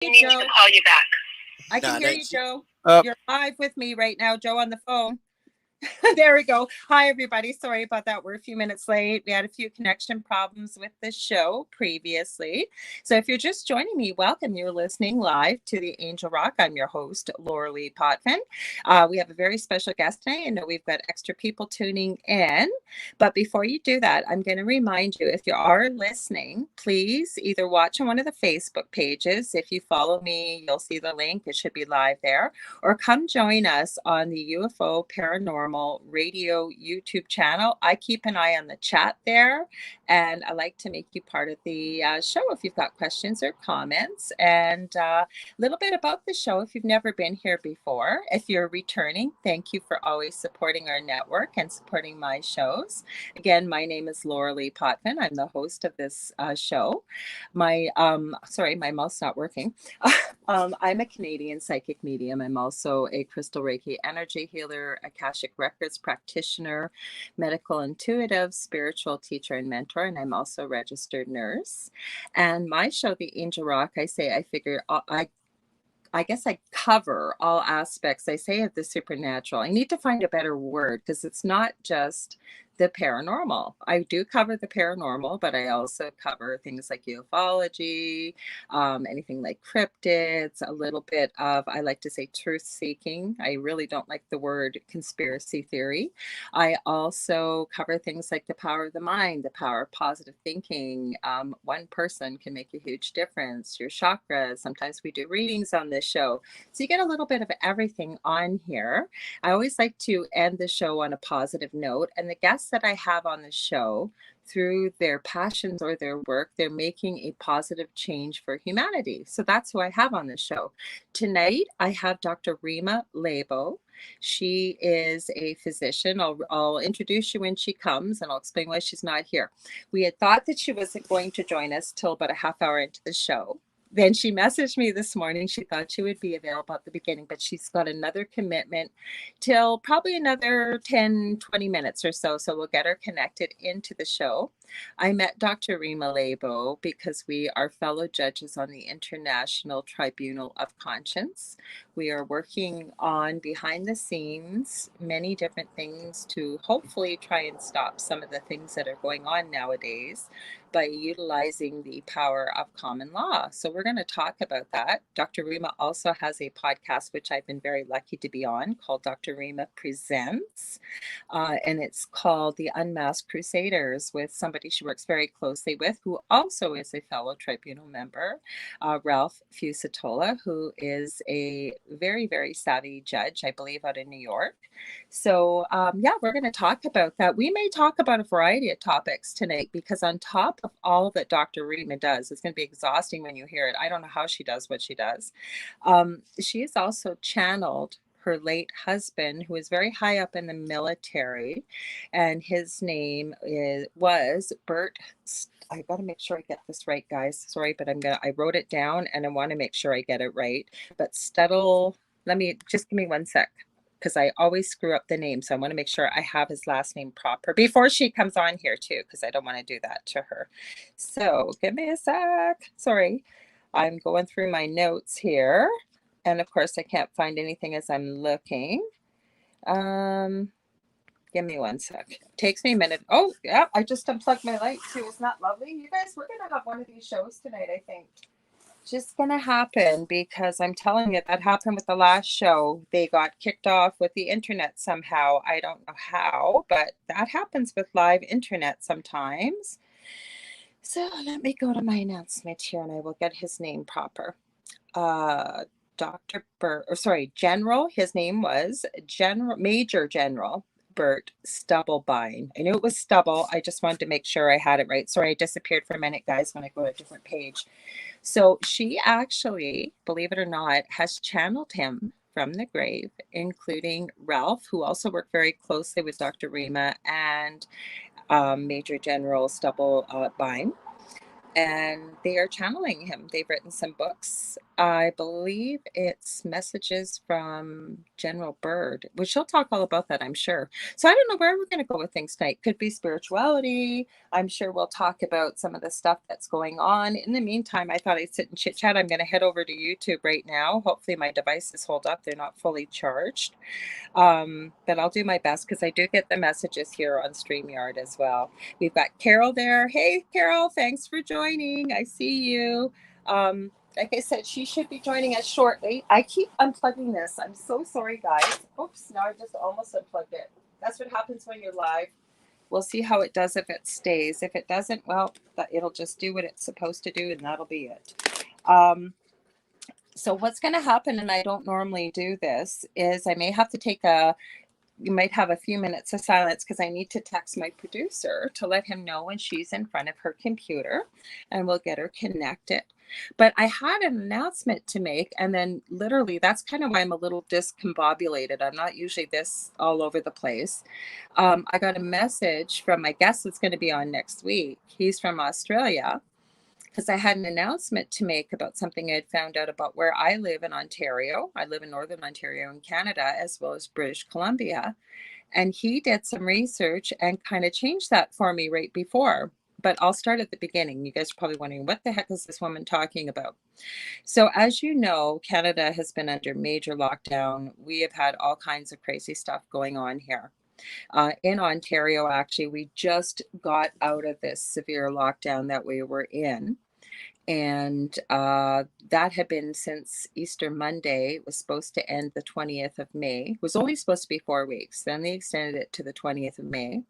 Hey, Joe. To call you back. I can hear you, Joe. Oh. You're live with me right now, Joe, on the phone. There we go. Hi, everybody. Sorry about that. We're a few minutes late. We had a few connection problems with the show previously. So if you're just joining me, welcome. You're listening live to the Angel Rock. I'm your host, Lorilei Potvin. We have a very special guest tonight. I know we've got extra people tuning in. But before you do that, I'm going to remind you, if you are listening, please either watch on one of the Facebook pages. If you follow me, you'll see the link. It should be live there. Or come join us on the UFO Paranormal Radio YouTube channel. I keep an eye on the chat there, and I like to make you part of the show if you've got questions or comments. And a little bit about the show if you've never been here before. If you're returning, thank you for always supporting our network and supporting my shows. Again, my name is Lorilei Potvin. I'm the host of this show. My mouth's not working. I'm a Canadian psychic medium. I'm also a crystal Reiki energy healer, Akashic Records practitioner, medical intuitive, spiritual teacher and mentor, and I'm also a registered nurse. And my show, The Angel Rock, I figure I guess I cover all aspects, I say, of the supernatural. I need to find a better word because it's not just the paranormal. I do cover the paranormal, but I also cover things like ufology, anything like cryptids, a little bit of, I like to say, truth seeking. I really don't like the word conspiracy theory. I also cover things like the power of the mind, the power of positive thinking. One person can make a huge difference. Your chakras. Sometimes we do readings on this show. So you get a little bit of everything on here. I always like to end the show on a positive note. And the guests that I have on the show, through their passions or their work, they're making a positive change for humanity. So that's who I have on the show. Tonight, I have Dr. Rima Laibow. She is a physician. I'll introduce you when she comes, and I'll explain why she's not here. We had thought that she wasn't going to join us till about a half hour into the show. Then she messaged me this morning. She thought she would be available at the beginning, but she's got another commitment till probably another 10, 20 minutes or so. So we'll get her connected into the show. I met Dr. Rima Laibow because we are fellow judges on the International Tribunal of Conscience. We are working on, behind the scenes, many different things to hopefully try and stop some of the things that are going on nowadays by utilizing the power of common law. So we're going to talk about that. Dr. Rima also has a podcast, which I've been very lucky to be on, called Dr. Rima Presents. And it's called The Unmasked Crusaders, with somebody she works very closely with, who also is a fellow tribunal member, Ralph Fucetola, who is a very, very savvy judge, I believe, out in New York. So we're going to talk about that. We may talk about a variety of topics tonight, because on top of all that Dr. Rima does, it's going to be exhausting when you hear it. I don't know how she does what she does. She has also channeled her late husband, who is very high up in the military, and his name was Bert. I got to make sure I get this right, guys. Sorry, but I wrote it down and I want to make sure I get it right. But give me one sec, because I always screw up the name. So I want to make sure I have his last name proper before she comes on here too, because I don't want to do that to her. So give me a sec. Sorry. I'm going through my notes here. And of course, I can't find anything as I'm looking. Give me one sec. Takes me a minute. Oh, yeah, I just unplugged my light too. Isn't that lovely? You guys, we're going to have one of these shows tonight, I think. Just going to happen, because I'm telling you, that happened with the last show. They got kicked off with the internet somehow. I don't know how, but that happens with live internet sometimes. So let me go to my announcement here and I will get his name proper. General, his name was Major General Bert Stubblebine. I knew it was Stubble. I just wanted to make sure I had it right. Sorry, I disappeared for a minute, guys, when I go to a different page. So she actually, believe it or not, has channeled him from the grave, including Ralph, who also worked very closely with Dr. Rima, and Major General Stubblebine. and they are channeling him. They've written some books. I believe it's messages from General Bert, which she'll talk all about that, I'm sure. So I don't know where we're going to go with things tonight. Could be spirituality. I'm sure we'll talk about some of the stuff that's going on. In the meantime, I thought I'd sit and chit chat. I'm going to head over to YouTube right now. Hopefully my devices hold up. They're not fully charged. But I'll do my best because I do get the messages here on StreamYard as well. We've got Carol there. Hey, Carol, thanks for joining. I see you. Like I said, she should be joining us shortly. I keep unplugging this. I'm so sorry, guys. Oops, now I just almost unplugged it. That's what happens when you're live. We'll see how it does if it stays. If it doesn't, well, it'll just do what it's supposed to do, and that'll be it. So what's going to happen, and I don't normally do this, is I may have to take you might have a few minutes of silence because I need to text my producer to let him know when she's in front of her computer, and we'll get her connected. But I had an announcement to make, and then literally that's kind of why I'm a little discombobulated. I'm not usually this all over the place. I got a message from my guest that's going to be on next week. He's from Australia, because I had an announcement to make about something I had found out about where I live in Ontario. I live in Northern Ontario in Canada, as well as British Columbia. And he did some research and kind of changed that for me right before. But I'll start at the beginning. You guys are probably wondering, what the heck is this woman talking about? So, as you know, Canada has been under major lockdown. We have had all kinds of crazy stuff going on here. In Ontario, actually, we just got out of this severe lockdown that we were in. And that had been since Easter Monday. It was supposed to end the 20th of May. It was only supposed to be 4 weeks. Then they extended it to the 20th of May.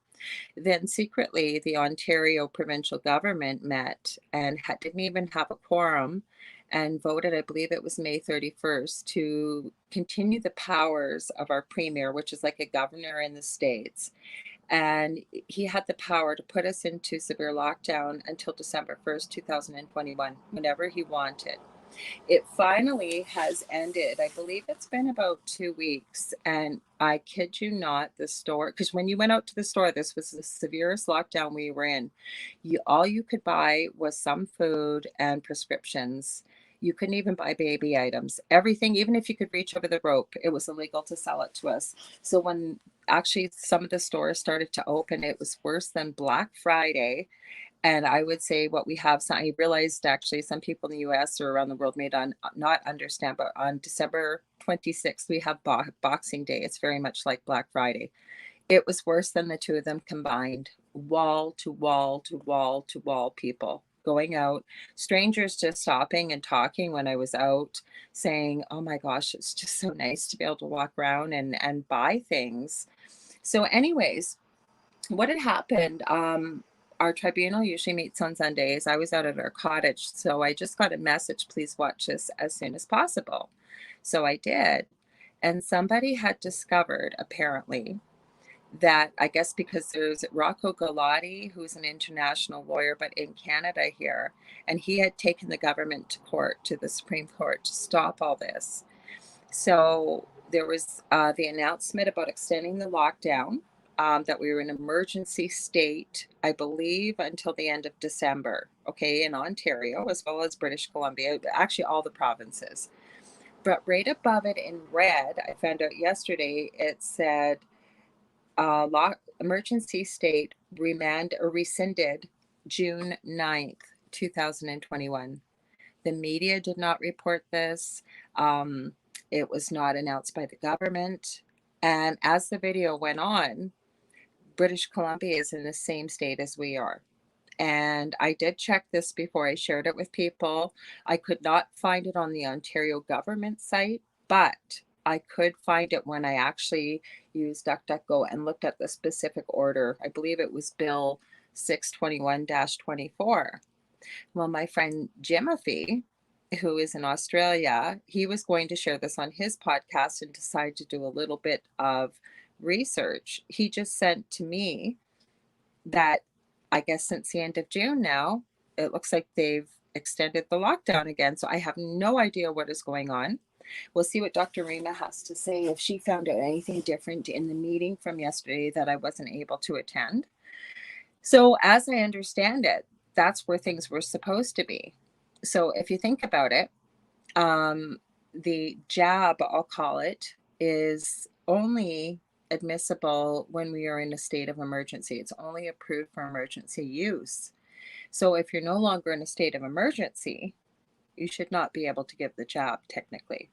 Then secretly, the Ontario provincial government met and didn't even have a quorum and voted, I believe it was May 31st, to continue the powers of our premier, which is like a governor in the States. And he had the power to put us into severe lockdown until December 1st, 2021, whenever he wanted. It finally has ended. I believe it's been about 2 weeks. And I kid you not, the store, because when you went out to the store, this was the severest lockdown we were in. All you could buy was some food and prescriptions. You couldn't even buy baby items. Everything, even if you could reach over the rope, it was illegal to sell it to us. So when actually some of the stores started to open, it was worse than Black Friday. And I would say what we have, so I realized actually some people in the US or around the world may not understand, but on December 26th, we have Boxing Day. It's very much like Black Friday. It was worse than the two of them combined. Wall to wall to wall to wall people going out, strangers just stopping and talking when I was out, saying, oh my gosh, it's just so nice to be able to walk around and buy things. So anyways, what had happened, our tribunal usually meets on Sundays. I was out at our cottage, so I just got a message, please watch this as soon as possible. So I did. And somebody had discovered, apparently, that I guess because there's Rocco Galati, who's an international lawyer, but in Canada here, and he had taken the government to court, to the Supreme Court, to stop all this. So there was the announcement about extending the lockdown, that we were in emergency state, I believe, until the end of December, okay, in Ontario, as well as British Columbia, actually all the provinces. But right above it in red, I found out yesterday, it said, emergency state rescinded June 9th, 2021. The media did not report this. It was not announced by the government. And as the video went on, British Columbia is in the same state as we are. And I did check this before I shared it with people. I could not find it on the Ontario government site, but I could find it when I actually used DuckDuckGo and looked at the specific order. I believe it was Bill 621-24. Well, my friend Jimothy, who is in Australia, he was going to share this on his podcast and decided to do a little bit of research. He just sent to me that I guess since the end of June now, it looks like they've extended the lockdown again. So I have no idea what is going on. We'll see what Dr. Rima has to say, if she found out anything different in the meeting from yesterday that I wasn't able to attend. So as I understand it, that's where things were supposed to be. So if you think about it, the jab, I'll call it, is only admissible when we are in a state of emergency. It's only approved for emergency use. So if you're no longer in a state of emergency, you should not be able to give the jab technically.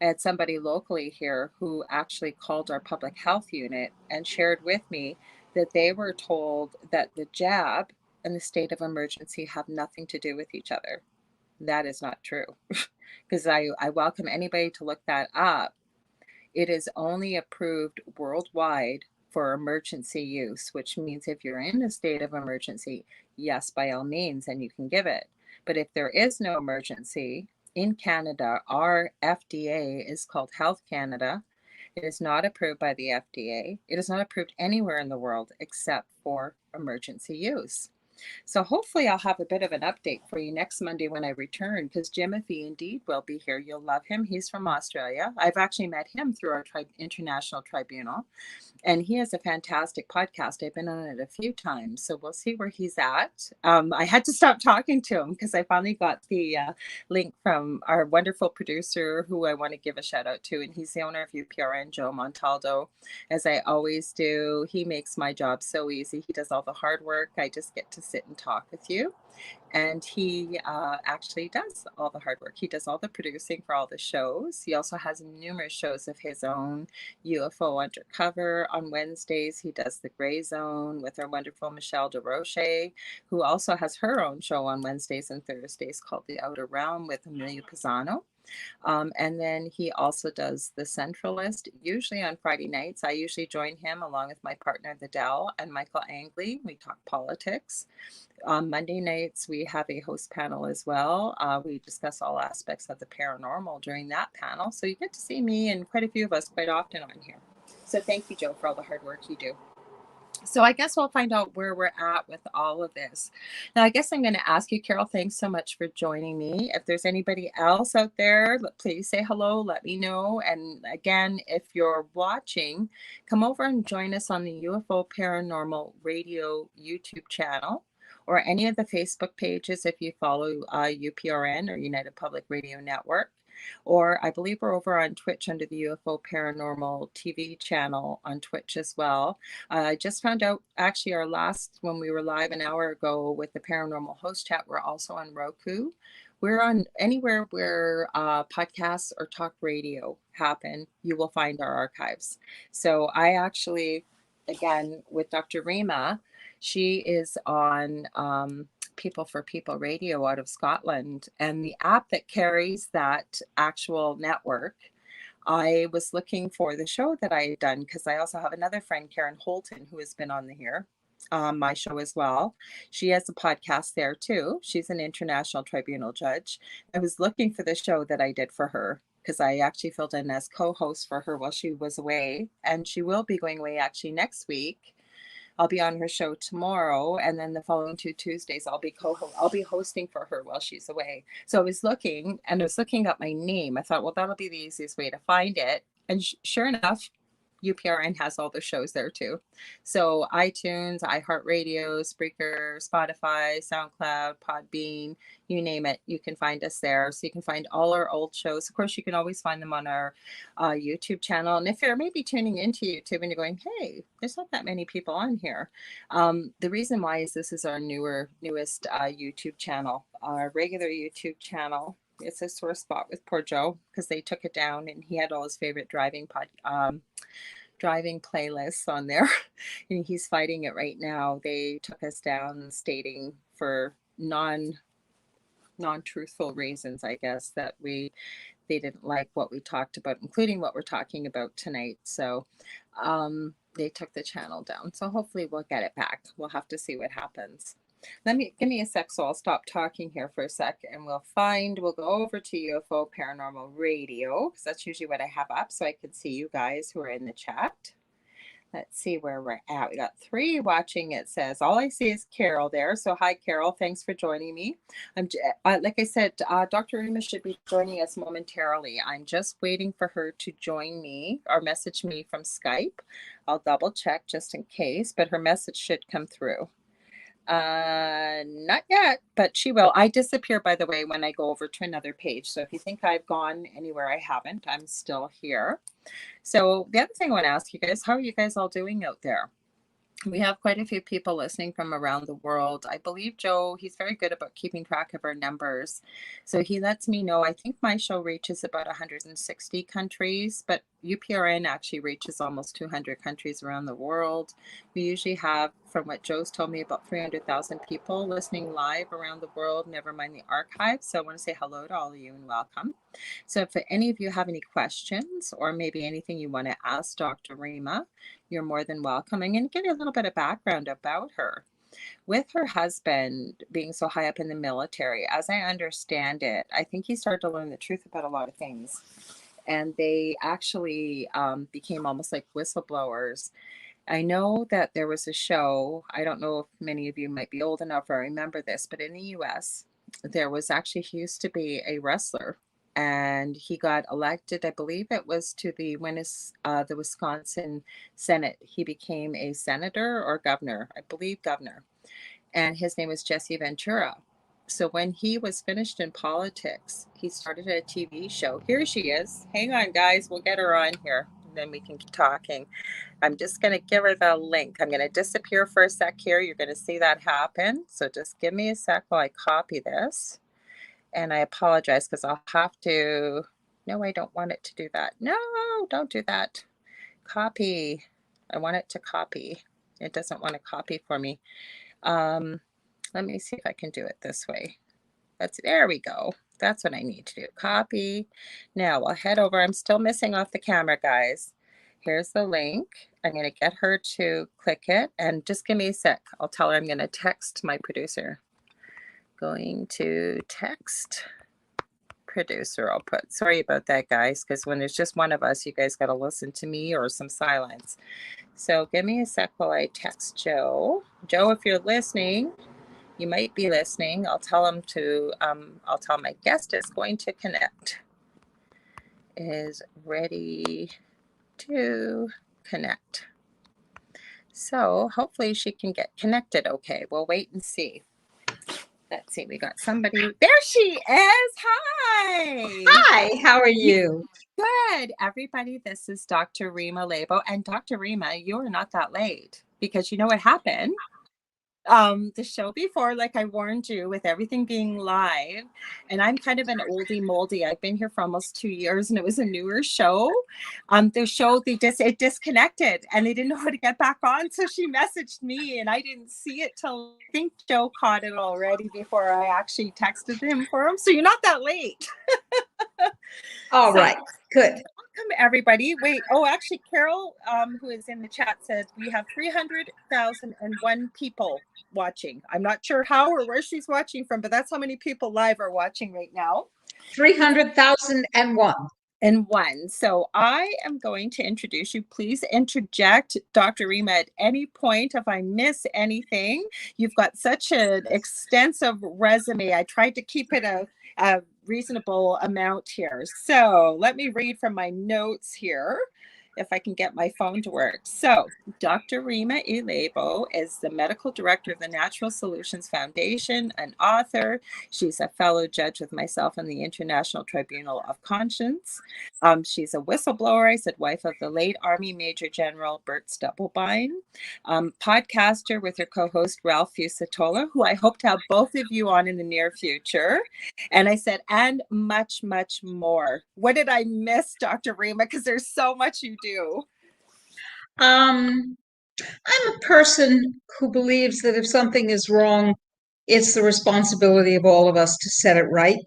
I had somebody locally here who actually called our public health unit and shared with me that they were told that the jab and the state of emergency have nothing to do with each other. That is not true. Because I welcome anybody to look that up. It is only approved worldwide for emergency use, which means if you're in a state of emergency, yes, by all means, and you can give it. But if there is no emergency, in Canada, our FDA is called Health Canada. It is not approved by the FDA. It is not approved anywhere in the world except for emergency use. So hopefully I'll have a bit of an update for you next Monday when I return, because Rima E indeed will be here. You'll love him. He's from Australia. I've actually met him through our International Tribunal. And he has a fantastic podcast. I've been on it a few times, so we'll see where he's at. I had to stop talking to him because I finally got the link from our wonderful producer, who I want to give a shout out to, and he's the owner of UPRN, Joe Montaldo. As I always do, he makes my job so easy. He does all the hard work. I just get to sit and talk with you. And he actually does all the hard work. He does all the producing for all the shows. He also has numerous shows of his own. UFO Undercover on Wednesdays. He does The Gray Zone with our wonderful Michelle DeRoche, who also has her own show on Wednesdays and Thursdays called The Outer Realm with Amelia Pisano. And then he also does The Centralist, usually on Friday nights. I usually join him along with my partner, The Dell, and Michael Angley. We talk politics. On Monday nights, we have a host panel as well. We discuss all aspects of the paranormal during that panel. So you get to see me and quite a few of us quite often on here. So thank you, Joe, for all the hard work you do. So I guess we'll find out where we're at with all of this. Now, I guess I'm going to ask you, Carol, thanks so much for joining me. If there's anybody else out there, please say hello, let me know. And again, if you're watching, come over and join us on the UFO Paranormal Radio YouTube channel, or any of the Facebook pages if you follow UPRN or United Public Radio Network. Or I believe we're over on Twitch under the UFO Paranormal TV channel on Twitch as well. I just found out actually our last, when we were live an hour ago with the Paranormal Host Chat, we're also on Roku. We're on anywhere where podcasts or talk radio happen, you will find our archives. So I actually, again, with Dr. Rima, she is on People for People Radio out of Scotland, and the app that carries that actual network, I was looking for the show that I had done, because I also have another friend, Karen Holton, who has been on here, my show as well. She has a podcast there too. She's an international tribunal judge. I was looking for the show that I did for her, because I actually filled in as co-host for her while she was away, and she will be going away actually next week. I'll be on her show tomorrow, and then the following 2 Tuesdays I'll be hosting for her while she's away. So I was looking up my name. I thought, well, that'll be the easiest way to find it. And sure enough, UPRN has all the shows there too. So iTunes, iHeartRadio, Spreaker, Spotify, SoundCloud, Podbean, you name it, you can find us there. So you can find all our old shows. Of course, you can always find them on our YouTube channel. And if you're maybe tuning into YouTube and you're going, hey, there's not that many people on here. The reason why is this is our newest YouTube channel. Our regular YouTube channel, it's a sore spot with poor Joe, because they took it down and he had all his favorite driving playlists on there. And he's fighting it right now. They took us down stating for non-truthful reasons, I guess, that they didn't like what we talked about, including what we're talking about tonight. So they took the channel down. So hopefully we'll get it back. We'll have to see what happens. Give me a sec, so I'll stop talking here for a sec, and we'll go over to UFO Paranormal Radio, because that's usually what I have up, so I can see you guys who are in the chat. Let's see where we're at. We got 3 watching, it says. All I see is Carol there. So hi, Carol. Thanks for joining me. Like I said, Dr. Rima should be joining us momentarily. I'm just waiting for her to join me or message me from Skype. I'll double check just in case, but her message should come through. Not yet, but she will. I disappear, by the way, when I go over to another page. So if you think I've gone anywhere, I haven't. I'm still here. So the other thing I want to ask you guys, how are you guys all doing out there? We have quite a few people listening from around the world. I believe Joe, he's very good about keeping track of our numbers. So he lets me know, I think my show reaches about 160 countries, but UPRN actually reaches almost 200 countries around the world. We usually have, from what Joe's told me, about 300,000 people listening live around the world, never mind the archive. So I want to say hello to all of you and welcome. So if any of you have any questions or maybe anything you want to ask Dr. Rima, you're more than welcome. I'm going to give you a little bit of background about her. With her husband being so high up in the military, as I understand it, I think he started to learn the truth about a lot of things. And they actually became almost like whistleblowers. I know that there was a show, I don't know if many of you might be old enough or remember this, but in the US, there was actually, he used to be a wrestler and he got elected, I believe it was to the Wisconsin Senate. He became a senator or governor, I believe governor, and his name was Jesse Ventura. So when he was finished in politics, he started a TV show. Here she is. Hang on, guys. We'll get her on here. And then we can keep talking. I'm just going to give her the link. I'm going to disappear for a sec here. You're going to see that happen. So just give me a sec while I copy this. And I apologize because I'll have to. No, I don't want it to do that. No, don't do that. Copy. I want it to copy. It doesn't want to copy for me. Let me see if I can do it this way. There we go. That's what I need to do. Copy. Now I'll head over. I'm still missing off the camera, guys. Here's the link. I'm going to get her to click it and just give me a sec. I'll tell her I'm going to text my producer. Going to text producer. I'll put, sorry about that, guys, because when there's just one of us, you guys got to listen to me or some silence. So give me a sec while I text Joe. Joe, if you're listening, you might be listening. I'll tell him to, I'll tell my guest is going to connect. Is ready to connect. So hopefully she can get connected okay. We'll wait and see. Let's see, we got somebody. There she is. Hi. Hi, how are you? Good. Everybody, this is Dr. Rima Laibow. And Dr. Rima, you're not that late because you know what happened? The show before, like I warned you, with everything being live, and I'm kind of an oldie moldy. I've been here for almost 2 years, and it was a newer show. The show it disconnected, and they didn't know how to get back on. So she messaged me, and I didn't see it till I think Joe caught it already before I actually texted him for him. So you're not that late. All right, good. Welcome, everybody. Wait, actually, Carol, who is in the chat, said we have 300,001 people watching. I'm not sure how or where she's watching from, but that's how many people live are watching right now. 300,001. And one. So I am going to introduce you. Please interject, Dr. Rima, at any point if I miss anything. You've got such an extensive resume. I tried to keep it a reasonable amount here. So let me read from my notes here, if I can get my phone to work. So Dr. Rima E. Laibow is the medical director of the Natural Solutions Foundation, an author. She's a fellow judge with myself in the International Tribunal of Conscience. She's a whistleblower. I said wife of the late Army Major General Bert Stubblebine. Podcaster with her co-host Ralph Fucetola, who I hope to have both of you on in the near future. And I said, and much, much more. What did I miss, Dr. Rima? Because there's so much you do. I'm a person who believes that if something is wrong, it's the responsibility of all of us to set it right.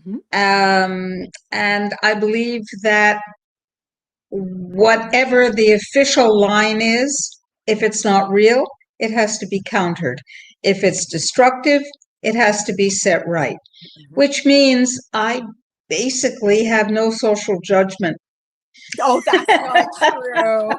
Mm-hmm. And I believe that whatever the official line is, if it's not real, it has to be countered. If it's destructive, it has to be set right, which means I basically have no social judgment Oh, that's not true.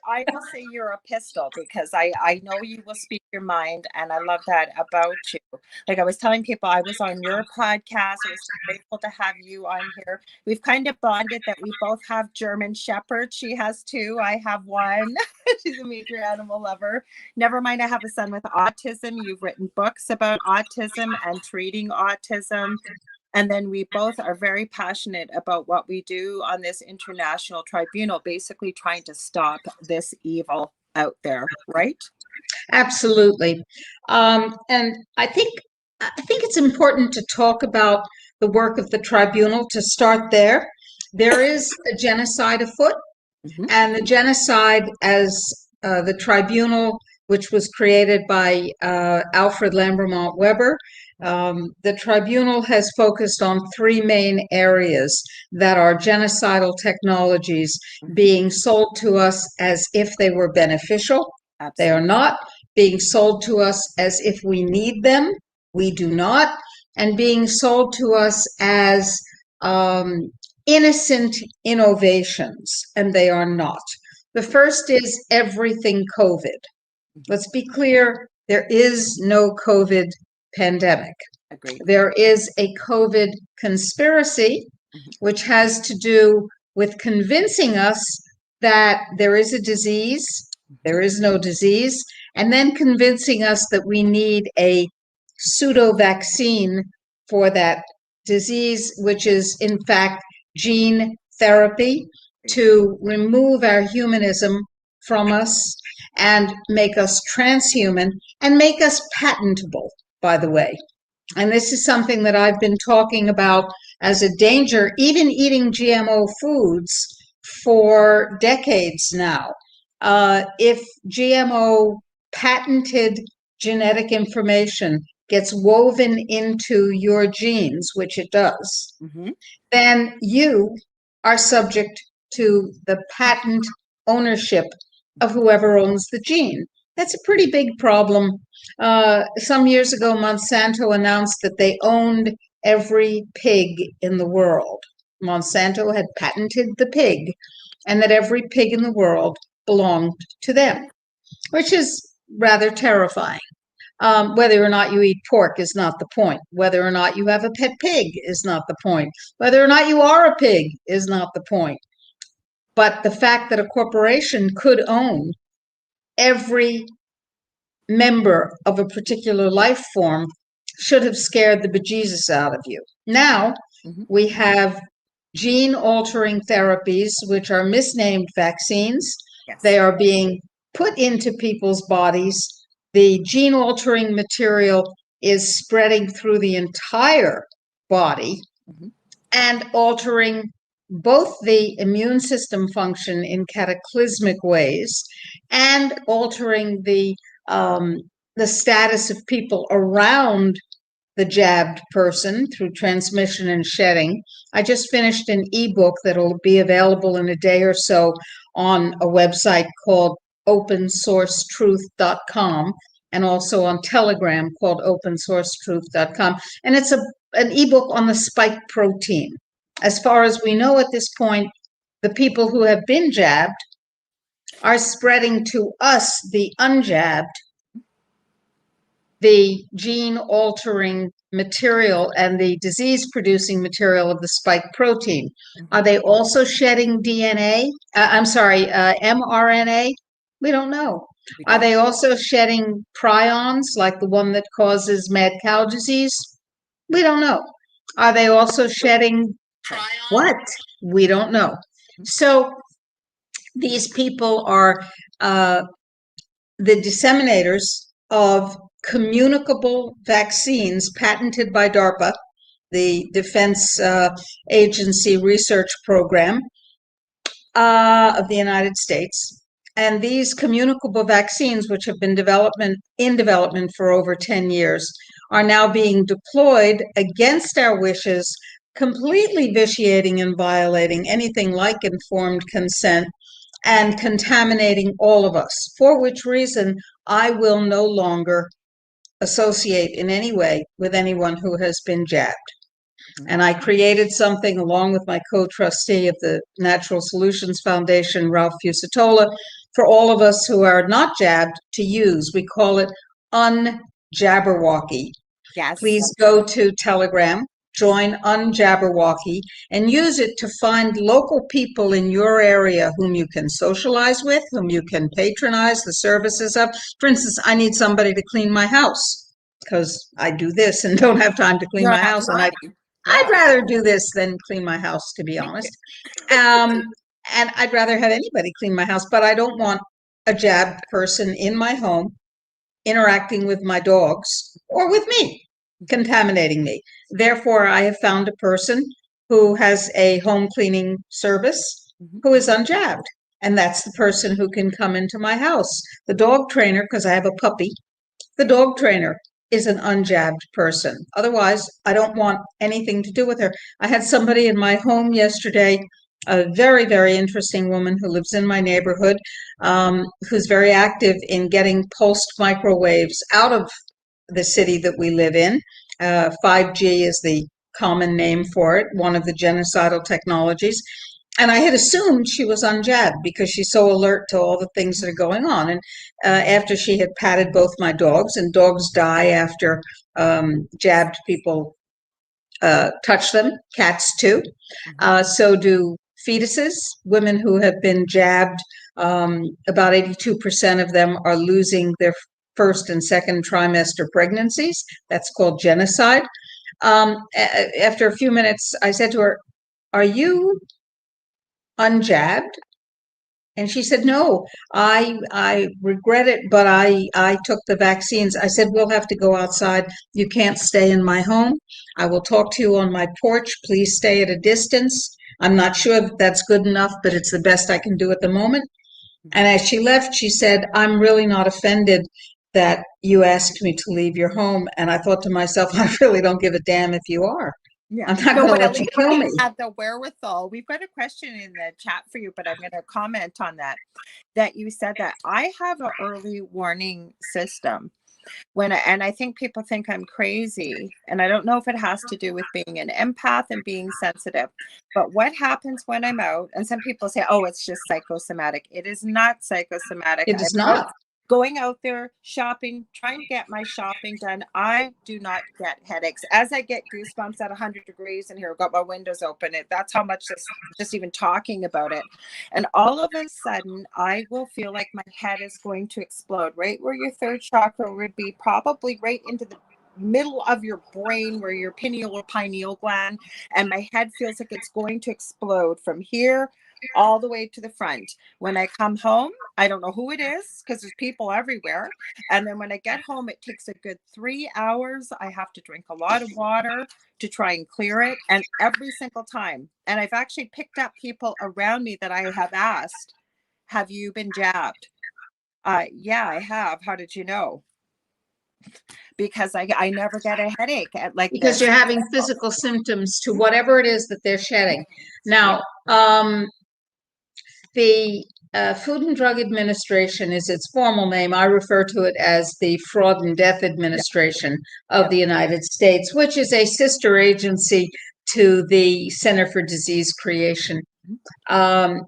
I will say you're a pistol because I know you will speak your mind, and I love that about you. Like I was telling people, I was on your podcast. I was so grateful to have you on here. We've kind of bonded that we both have German Shepherds. She has two. I have one. She's a major animal lover. Never mind, I have a son with autism. You've written books about autism and treating autism. And then we both are very passionate about what we do on this international tribunal, basically trying to stop this evil out there, right? Absolutely. And I think it's important to talk about the work of the tribunal to start there. There is a genocide afoot, and the genocide as the tribunal, which was created by Alfred Lambermont Weber, the tribunal has focused on three main areas that are genocidal technologies being sold to us as if they were beneficial. Absolutely. They are not. Being sold to us as if we need them. We do not. And being sold to us as innocent innovations, and they are not. The first is everything COVID. Let's be clear, there is no COVID pandemic. Agreed. There is a COVID conspiracy, which has to do with convincing us that there is a disease, there is no disease, and then convincing us that we need a pseudo vaccine for that disease, which is in fact gene therapy to remove our humanism from us and make us transhuman and make us patentable, by the way. And this is something that I've been talking about as a danger, even eating GMO foods for decades now. If GMO patented genetic information gets woven into your genes, which it does, then you are subject to the patent ownership of whoever owns the gene. That's a pretty big problem. Some years ago, Monsanto announced that they owned every pig in the world. Monsanto had patented the pig, and that every pig in the world belonged to them, which is rather terrifying. Whether or not you eat pork is not the point. Whether or not you have a pet pig is not the point. Whether or not you are a pig is not the point. But the fact that a corporation could own every member of a particular life form should have scared the bejesus out of you. Now we have gene-altering therapies, which are misnamed vaccines. Yes. They are being put into people's bodies. The gene-altering material is spreading through the entire body and altering both the immune system function in cataclysmic ways and altering the status of people around the jabbed person through transmission and shedding. I just finished an ebook that'll be available in a day or so on a website called opensourcetruth.com and also on Telegram called opensourcetruth.com. And it's an ebook on the spike protein. As far as we know at this point, the people who have been jabbed are spreading to us, the unjabbed, the gene-altering material and the disease-producing material of the spike protein. Are they also shedding DNA? mRNA? We don't know. Are they also shedding prions, like the one that causes mad cow disease? We don't know. Are they also shedding what? We don't know. So these people are the disseminators of communicable vaccines patented by DARPA, the Defense Agency Research Program of the United States. And these communicable vaccines, which have been in development for over 10 years, are now being deployed against our wishes, completely vitiating and violating anything like informed consent and contaminating all of us, for which reason I will no longer associate in any way with anyone who has been jabbed. And I created something along with my co-trustee of the Natural Solutions Foundation, Ralph Fucetola, for all of us who are not jabbed to use. We call it Unjabberwocky. Yes. Please go to Telegram, join Unjabberwocky, and use it to find local people in your area whom you can socialize with, whom you can patronize the services of. For instance, I need somebody to clean my house because I do this and don't have time to clean my house. And I'd rather do this than clean my house, to be honest. And I'd rather have anybody clean my house, but I don't want a jabbed person in my home interacting with my dogs or with me, contaminating me. Therefore, I have found a person who has a home cleaning service who is unjabbed. And that's the person who can come into my house. The dog trainer, because I have a puppy, the dog trainer is an unjabbed person. Otherwise, I don't want anything to do with her. I had somebody in my home yesterday, a very, very interesting woman who lives in my neighborhood, who's very active in getting pulsed microwaves out of the city that we live in. 5G is the common name for it, one of the genocidal technologies. And I had assumed she was unjabbed because she's so alert to all the things that are going on. And after she had patted both my dogs, and dogs die after jabbed people touch them, cats too. So do fetuses. Women who have been jabbed, about 82% of them are losing their first and second trimester pregnancies. That's called genocide. After a few minutes, I said to her, "Are you unjabbed?" And she said, "No, I regret it, but I took the vaccines." I said, "We'll have to go outside. You can't stay in my home. I will talk to you on my porch. Please stay at a distance. I'm not sure that that's good enough, but it's the best I can do at the moment." And as she left, she said, "I'm really not offended that you asked me to leave your home." And I thought to myself, I really don't give a damn if you are. Yeah. I'm not going to let you kill me. Have the wherewithal. We've got a question in the chat for you, but I'm going to comment on that you said that I have an early warning system and I think people think I'm crazy, and I don't know if it has to do with being an empath and being sensitive, but what happens when I'm out, and some people say, "Oh, it's just psychosomatic." It is not psychosomatic. It is not. Going out there shopping, trying to get my shopping done, I do not get headaches. As I get goosebumps at 100 degrees in here, I've got my windows open. That's how much just even talking about it. And all of a sudden, I will feel like my head is going to explode, right where your third chakra would be, probably right into the middle of your brain where your pineal or pineal gland, and my head feels like it's going to explode from here all the way to the front. When I come home, I don't know who it is because there's people everywhere. And then when I get home, it takes a good 3 hours. I have to drink a lot of water to try and clear it. And every single time. And I've actually picked up people around me that I have asked, "Have you been jabbed?" Yeah, I have. How did you know? Because I never get a headache because you're having physical symptoms to whatever it is that they're shedding. Now, the Food and Drug Administration is its formal name. I refer to it as the Fraud and Death Administration of the United States, which is a sister agency to the Center for Disease Creation,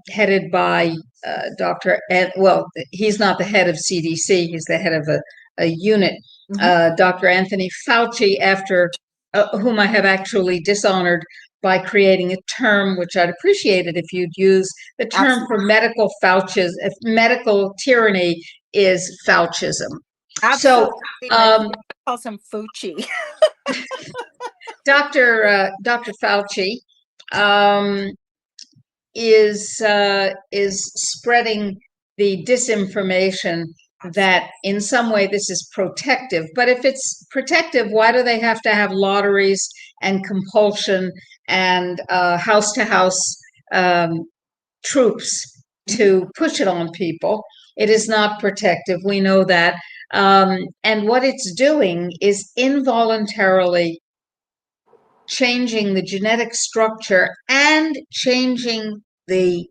headed by Dr. Well, he's not the head of CDC. He's the head of a unit, Dr. Anthony Fauci, after whom I have actually dishonored by creating a term, which I'd appreciate it if you'd use. The term for medical Faucis, if medical tyranny is Faucism. Absolutely. So, call some Fucci. Dr. Fauci is spreading the disinformation that in some way this is protective. But if it's protective, why do they have to have lotteries and compulsion and house-to-house troops to push it on people? It is not protective. We know that. And what it's doing is involuntarily changing the genetic structure and changing the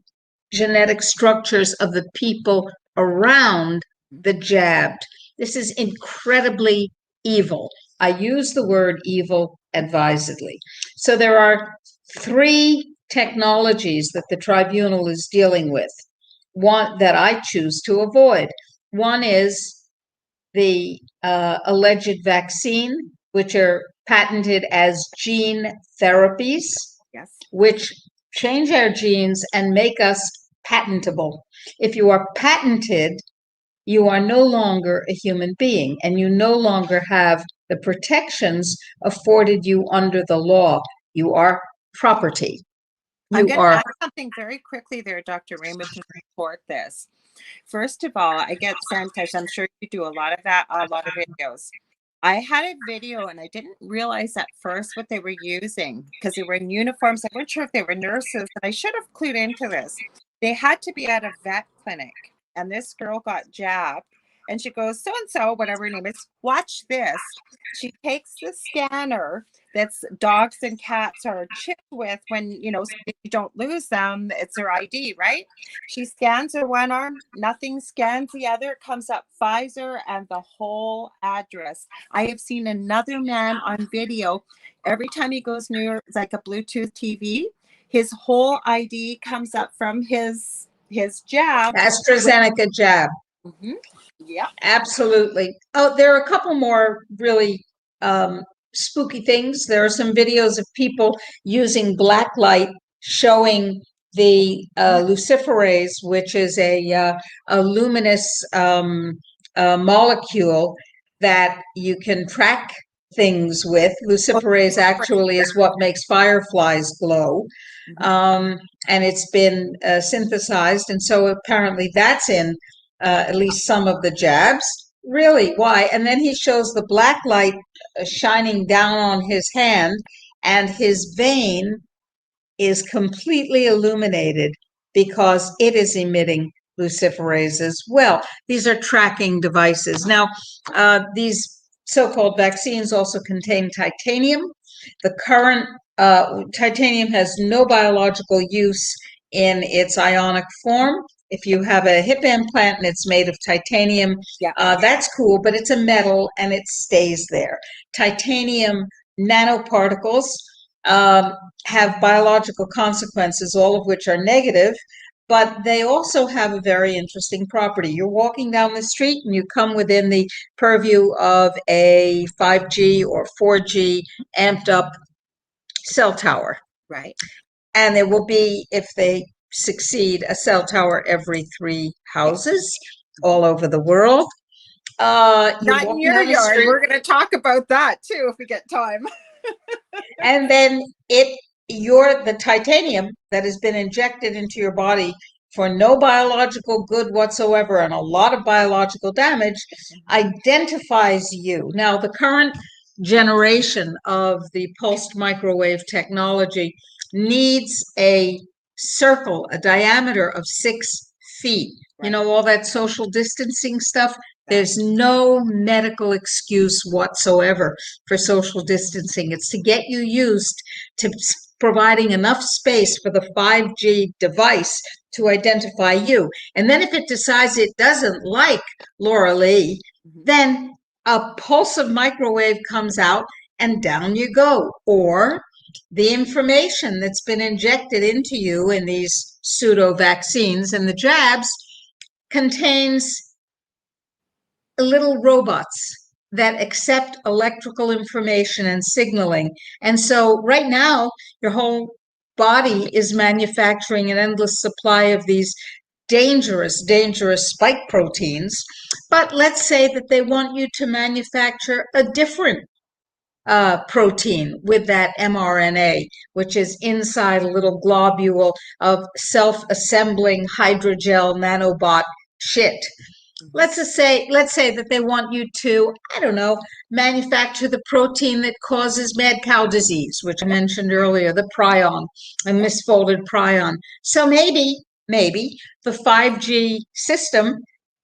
genetic structures of the people around the jabbed. This is incredibly evil. I use the word evil advisedly. So there are three technologies that the tribunal is dealing with. One that I choose to avoid. One is the alleged vaccine, which are patented as gene therapies, Yes. which change our genes and make us patentable. If you are patented, you are no longer a human being, and you no longer have the protections afforded you under the law. You are property. I'm going to add something very quickly there, Dr. Raymond, to support this. First of all, I get sent, because I'm sure you do a lot of that, a lot of videos. I had a video and I didn't realize at first what they were using, because they were in uniforms. I wasn't sure if they were nurses, and I should have clued into this. They had to be at a vet clinic, and this girl got jabbed, and she goes, so-and-so, whatever her name is, watch this. She takes the scanner that's dogs and cats are chipped with when, you know, if you don't lose them, it's their ID, right? She scans her one arm, nothing, scans the other, it comes up Pfizer and the whole address. I have seen another man on video, every time he goes near, it's like a Bluetooth TV, his whole ID comes up from his jab. AstraZeneca jab. Mm-hmm. Yeah. Absolutely. Oh, there are a couple more really spooky things. There are some videos of people using black light showing the luciferase, which is a luminous molecule that you can track things with. Luciferase actually is what makes fireflies glow. And it's been synthesized, and so apparently that's in at least some of the jabs. Really, why? And then he shows the black light shining down on his hand, and his vein is completely illuminated because it is emitting luciferase as well. These are tracking devices. Now, these so-called vaccines also contain titanium. The current titanium has no biological use in its ionic form. If you have a hip implant and it's made of titanium, that's cool, but it's a metal and it stays there. Titanium nanoparticles have biological consequences, all of which are negative, but they also have a very interesting property. You're walking down the street and you come within the purview of a 5G or 4G amped up cell tower. Right. And there will be, if they succeed, a cell tower every 3 houses all over the world. Not in your yard. We're going to talk about that too if we get time. And then the titanium that has been injected into your body for no biological good whatsoever and a lot of biological damage identifies you. Now, the current generation of the pulsed microwave technology needs a circle, a diameter of 6 feet. You know, all that social distancing stuff. There's no medical excuse whatsoever for social distancing. It's to get you used to providing enough space for the 5G device to identify you. And then if it decides it doesn't like Lorilei, then a pulse of microwave comes out and down you go. Or the information that's been injected into you in these pseudo vaccines and the jabs contains little robots that accept electrical information and signaling. And so right now, your whole body is manufacturing an endless supply of these dangerous spike proteins. But let's say that they want you to manufacture a different protein with that mRNA, which is inside a little globule of self-assembling hydrogel nanobot shit. Let's say that they want you to, I don't know, manufacture the protein that causes mad cow disease, which I mentioned earlier, the prion, a misfolded prion. So maybe the 5G system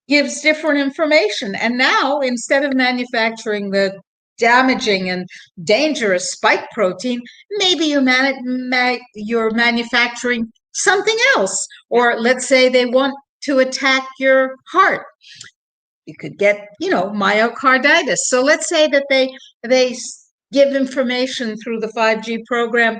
gives different information. And now, instead of manufacturing the damaging and dangerous spike protein, maybe you're manufacturing something else. Or let's say they want to attack your heart. You could get, myocarditis. So let's say that give information through the 5G program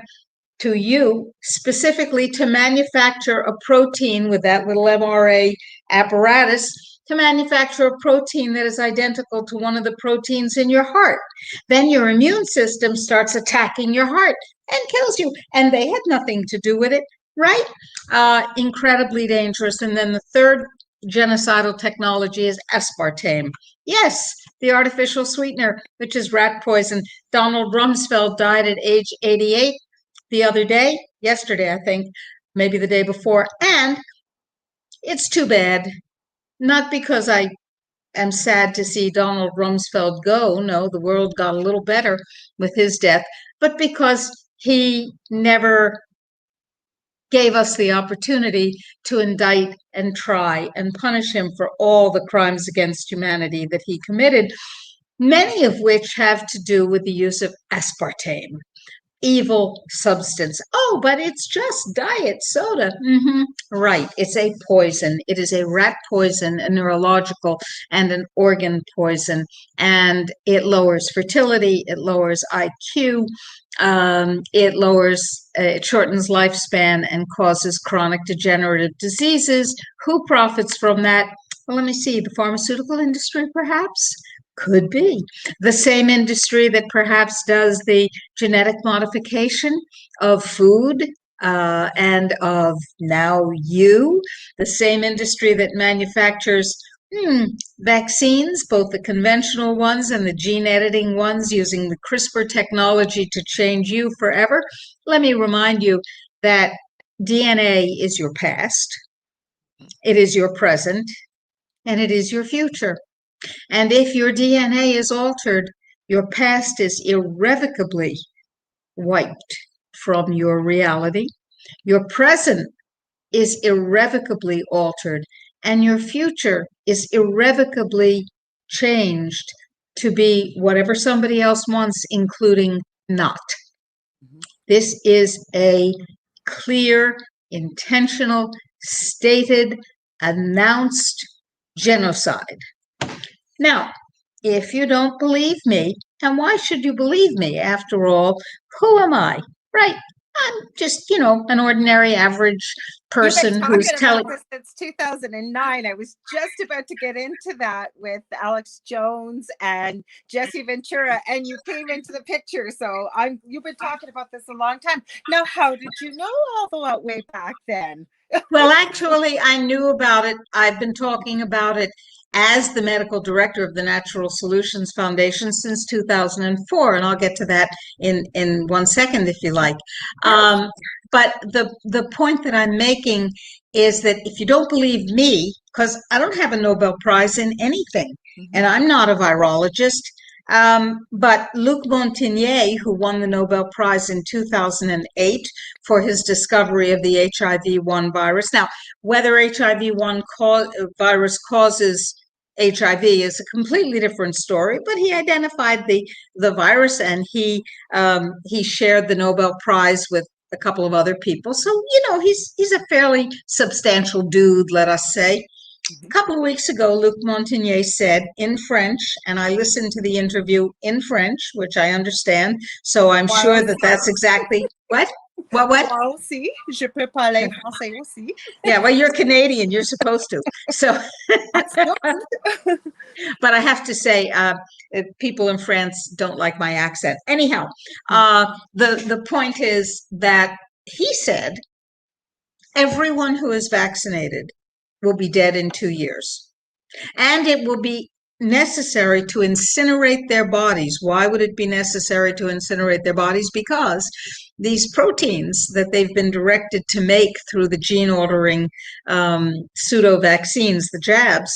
to you specifically to manufacture a protein with that little mRNA apparatus, to manufacture a protein that is identical to one of the proteins in your heart. Then your immune system starts attacking your heart and kills you. And they had nothing to do with it, right? Incredibly dangerous. And then the third genocidal technology is aspartame. Yes, the artificial sweetener, which is rat poison. Donald Rumsfeld died at age 88 the other day, yesterday, I think, maybe the day before. And it's too bad. Not because I am sad to see Donald Rumsfeld go. No, the world got a little better with his death, but because he never gave us the opportunity to indict and try and punish him for all the crimes against humanity that he committed, many of which have to do with the use of aspartame. Evil substance. Oh, but it's just diet soda. Right. It's a poison. It is a rat poison, a neurological and an organ poison. And it lowers fertility. It lowers IQ. It shortens lifespan and causes chronic degenerative diseases. Who profits from that? Well, let me see. The pharmaceutical industry, perhaps? Could be. The same industry that perhaps does the genetic modification of food and of now you. The same industry that manufactures vaccines, both the conventional ones and the gene editing ones using the CRISPR technology to change you forever. Let me remind you that DNA is your past, it is your present, and it is your future. And if your DNA is altered, your past is irrevocably wiped from your reality. Your present is irrevocably altered, and your future is irrevocably changed to be whatever somebody else wants, including not. This is a clear, intentional, stated, announced genocide. Now, if you don't believe me, and why should you believe me? After all, who am I? Right. I'm just, an ordinary average person who's telling. This since 2009. I was just about to get into that with Alex Jones and Jesse Ventura, and you came into the picture. So you've been talking about this a long time. Now, how did you know all the way back then? Well, actually, I knew about it. I've been talking about it as the medical director of the Natural Solutions Foundation since 2004, and I'll get to that in 1 second if you like. But the point that I'm making is that if you don't believe me, because I don't have a Nobel Prize in anything, and I'm not a virologist, but Luc Montagnier, who won the Nobel Prize in 2008 for his discovery of the HIV-1 virus. Now, whether HIV-1 virus causes HIV is a completely different story, but he identified the virus, and he shared the Nobel Prize with a couple of other people. So, he's a fairly substantial dude, let us say. A couple of weeks ago, Luc Montagnier said in French, and I listened to the interview in French, which I understand, so I'm sure that that's exactly what? What? Moi aussi, je peux parler français aussi. Yeah, well, you're Canadian, you're supposed to. So, but I have to say, people in France don't like my accent. Anyhow, the point is that he said everyone who is vaccinated will be dead in 2 years, and it will be necessary to incinerate their bodies. Why would it be necessary to incinerate their bodies? Because these proteins that they've been directed to make through the gene altering pseudo vaccines, the jabs,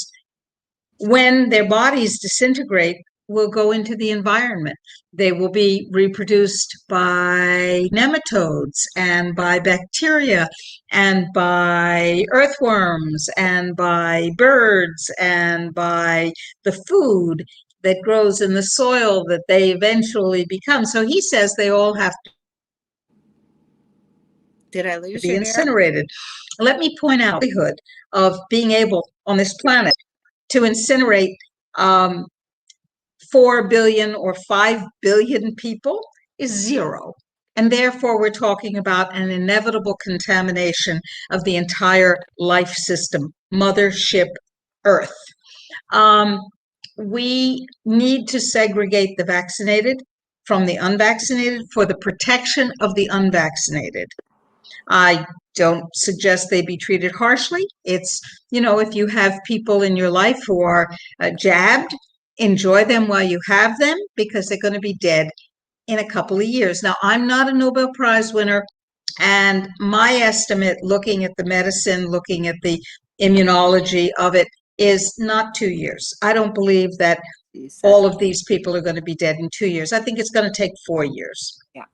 when their bodies disintegrate, will go into the environment. They will be reproduced by nematodes and by bacteria and by earthworms and by birds and by the food that grows in the soil that they eventually become. So he says they all have to be incinerated. Let me point out the likelihood of being able on this planet to incinerate 4 billion or 5 billion people is zero. And therefore, we're talking about an inevitable contamination of the entire life system, Mothership Earth. We need to segregate the vaccinated from the unvaccinated for the protection of the unvaccinated. I don't suggest they be treated harshly. It's, if you have people in your life who are jabbed, enjoy them while you have them, because they're going to be dead in a couple of years. Now, I'm not a Nobel Prize winner, and my estimate, looking at the medicine, looking at the immunology of it, is not 2 years. I don't believe that all of these people are going to be dead in 2 years. I think it's going to take 4 years. Yeah.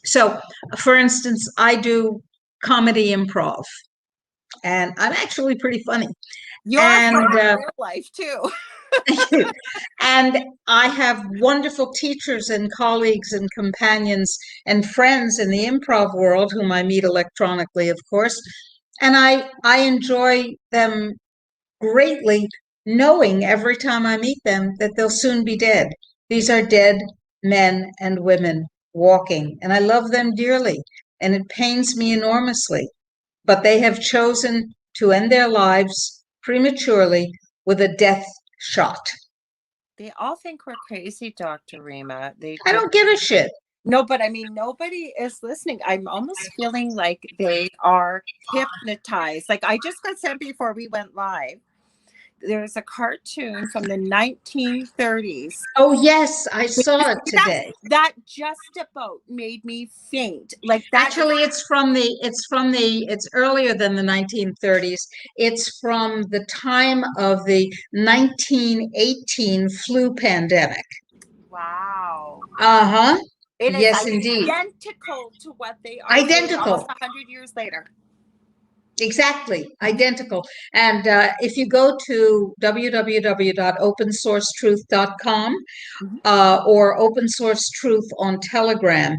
So, for instance, I do comedy improv, and I'm actually pretty funny. You're funny in real life too. Thank you. And I have wonderful teachers and colleagues and companions and friends in the improv world whom I meet electronically, of course. And I enjoy them greatly, knowing every time I meet them that they'll soon be dead. These are dead men and women walking, and I love them dearly, and it pains me enormously. But they have chosen to end their lives prematurely with a death shot. They all think we're crazy, Dr. Rima. I don't give a shit. No, but I mean, nobody is listening. I'm almost feeling like they are hypnotized. Like I just got sent before we went live. There's a cartoon from the 1930s. Oh yes, I saw it today. That just about made me faint. Like that. Actually, it's earlier than the 1930s. It's from the time of the 1918 flu pandemic. Wow. Uh-huh. It is yes, indeed. Identical to what they are. Identical. Almost 100 years later. Exactly, identical. And if you go to www.opensourcetruth.com or Open Source Truth on Telegram,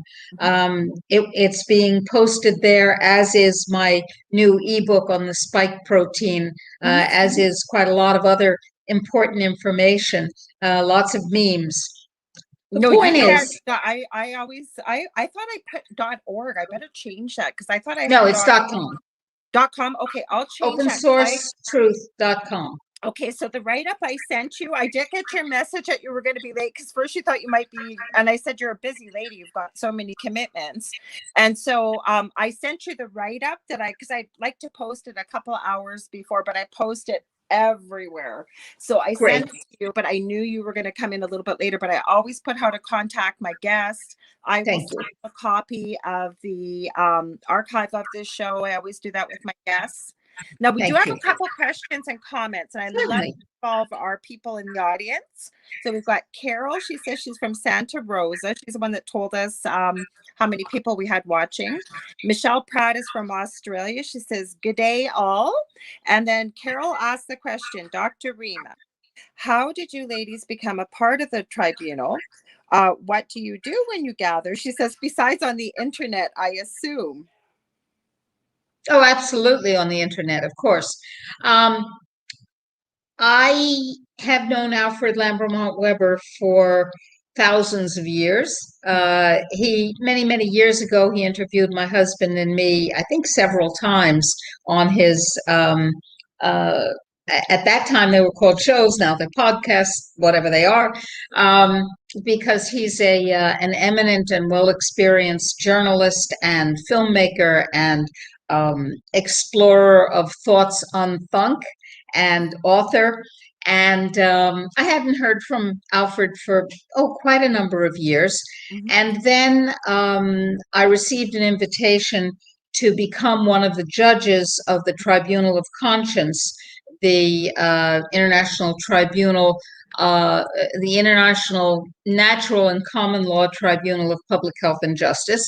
it's being posted there, as is my new ebook on the spike protein, as is quite a lot of other important information, lots of memes. The point is, I thought I put .org. I better change that because I thought I no, it's .com. .com. Okay, I'll change OpenSourceTruth.com. Okay, so the write-up I sent you, I did get your message that you were going to be late because first you thought you might be, and I said you're a busy lady, you've got so many commitments, and so I sent you the write-up because I'd like to post it a couple of hours before, but I post it everywhere. So I sent it to you, but I knew you were going to come in a little bit later, but I always put how to contact my guest. I will send a copy of the archive of this show. I always do that with my guests. Now, we do have a couple questions and comments, and I love to involve our people in the audience. So we've got Carol. She says she's from Santa Rosa. She's the one that told us how many people we had watching. Michelle Pratt is from Australia. She says, good day, all. And then Carol asked the question, Dr. Rima, how did you ladies become a part of the tribunal? What do you do when you gather? She says, besides on the internet, I assume. Oh, absolutely, on the internet, of course. I have known Alfred Lambermont Weber for thousands of years. Many years ago, he interviewed my husband and me, I think several times on his, at that time they were called shows, now they're podcasts, whatever they are, because he's an eminent and well-experienced journalist and filmmaker and explorer of thoughts on funk and author. And I hadn't heard from Alfred for quite a number of years. And then I received an invitation to become one of the judges of the Tribunal of Conscience, the International Tribunal, the International Natural and Common Law Tribunal of Public Health and Justice.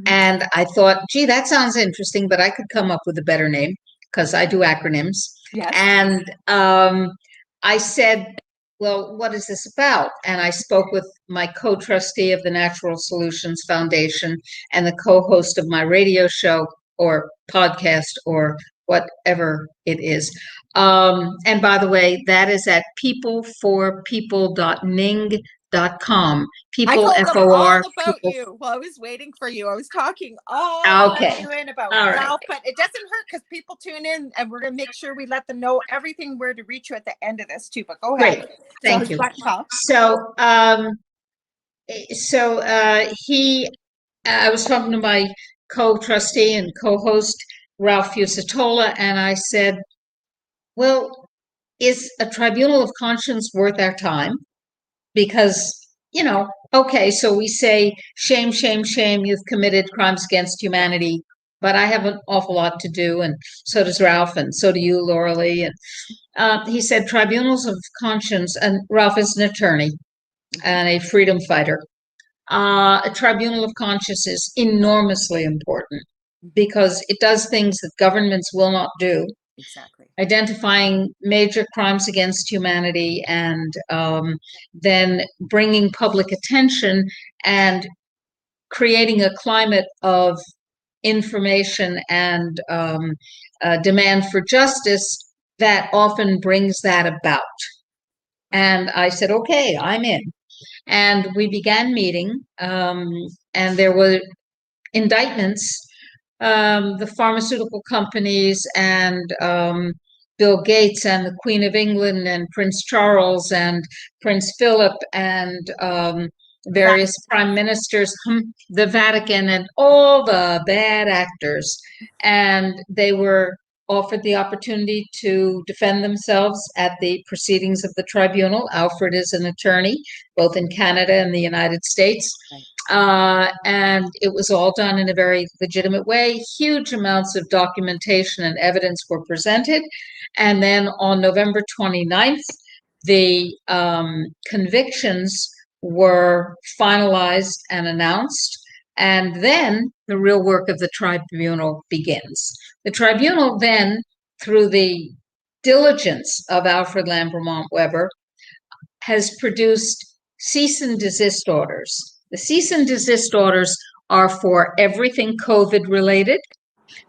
And I thought, gee, that sounds interesting, but I could come up with a better name because I do acronyms. Yes. And I said, well, what is this about? And I spoke with my co-trustee of the Natural Solutions Foundation and the co-host of my radio show or podcast or whatever it is. And by the way, that is at peopleforpeople.ning.com. People, I told them FOR, all about people. you while I was waiting for you. I was talking all Okay. about you and about All right. Ralph, but it doesn't hurt because people tune in, and we're going to make sure we let them know everything where to reach you at the end of this too. But go ahead. Great. Thank you. I was talking to my co-trustee and co-host, Ralph Fucetola, and I said, well, is a tribunal of conscience worth our time? Because, okay, so we say, shame, shame, shame, you've committed crimes against humanity, but I have an awful lot to do, and so does Ralph, and so do you, Lorilei. And he said, tribunals of conscience, and Ralph is an attorney and a freedom fighter. A tribunal of conscience is enormously important because it does things that governments will not do. Exactly. Identifying major crimes against humanity and then bringing public attention and creating a climate of information and demand for justice that often brings that about. And I said, okay, I'm in. And we began meeting, and there were indictments. The pharmaceutical companies and Bill Gates and the Queen of England and Prince Charles and Prince Philip and various prime ministers, the Vatican, and all the bad actors. And they were offered the opportunity to defend themselves at the proceedings of the tribunal. Alfred is an attorney, both in Canada and the United States. And it was all done in a very legitimate way. Huge amounts of documentation and evidence were presented. And then on November 29th, the convictions were finalized and announced. And then the real work of the tribunal begins. The tribunal then, through the diligence of Alfred Lambremont Weber, has produced cease and desist orders. The cease and desist orders are for everything COVID related,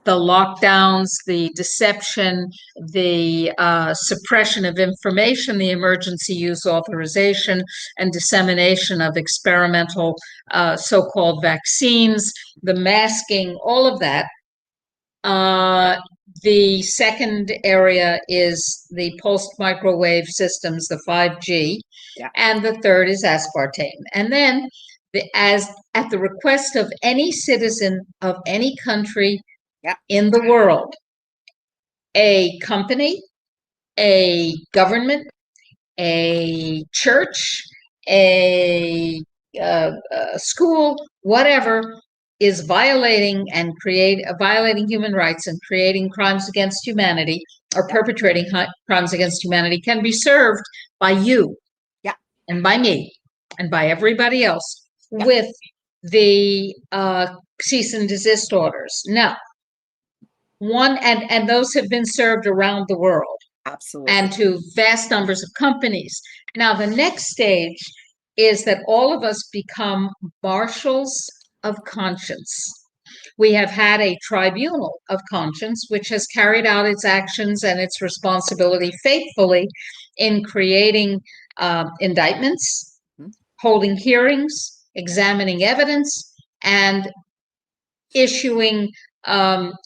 the lockdowns, the deception, the suppression of information, the emergency use authorization and dissemination of experimental so-called vaccines, the masking, all of that. The second area is the pulsed microwave systems, the 5G, and the third is aspartame. And then, as at the request of any citizen of any country in the world, a company, a government, a church, a school, whatever, is violating human rights and creating crimes against humanity or perpetrating crimes against humanity can be served by you and by me and by everybody else with the cease and desist orders. Now, and those have been served around the world. Absolutely. And to vast numbers of companies. Now, the next stage is that all of us become marshals of conscience. We have had a tribunal of conscience, which has carried out its actions and its responsibility faithfully in creating indictments, holding hearings, examining evidence, and issuing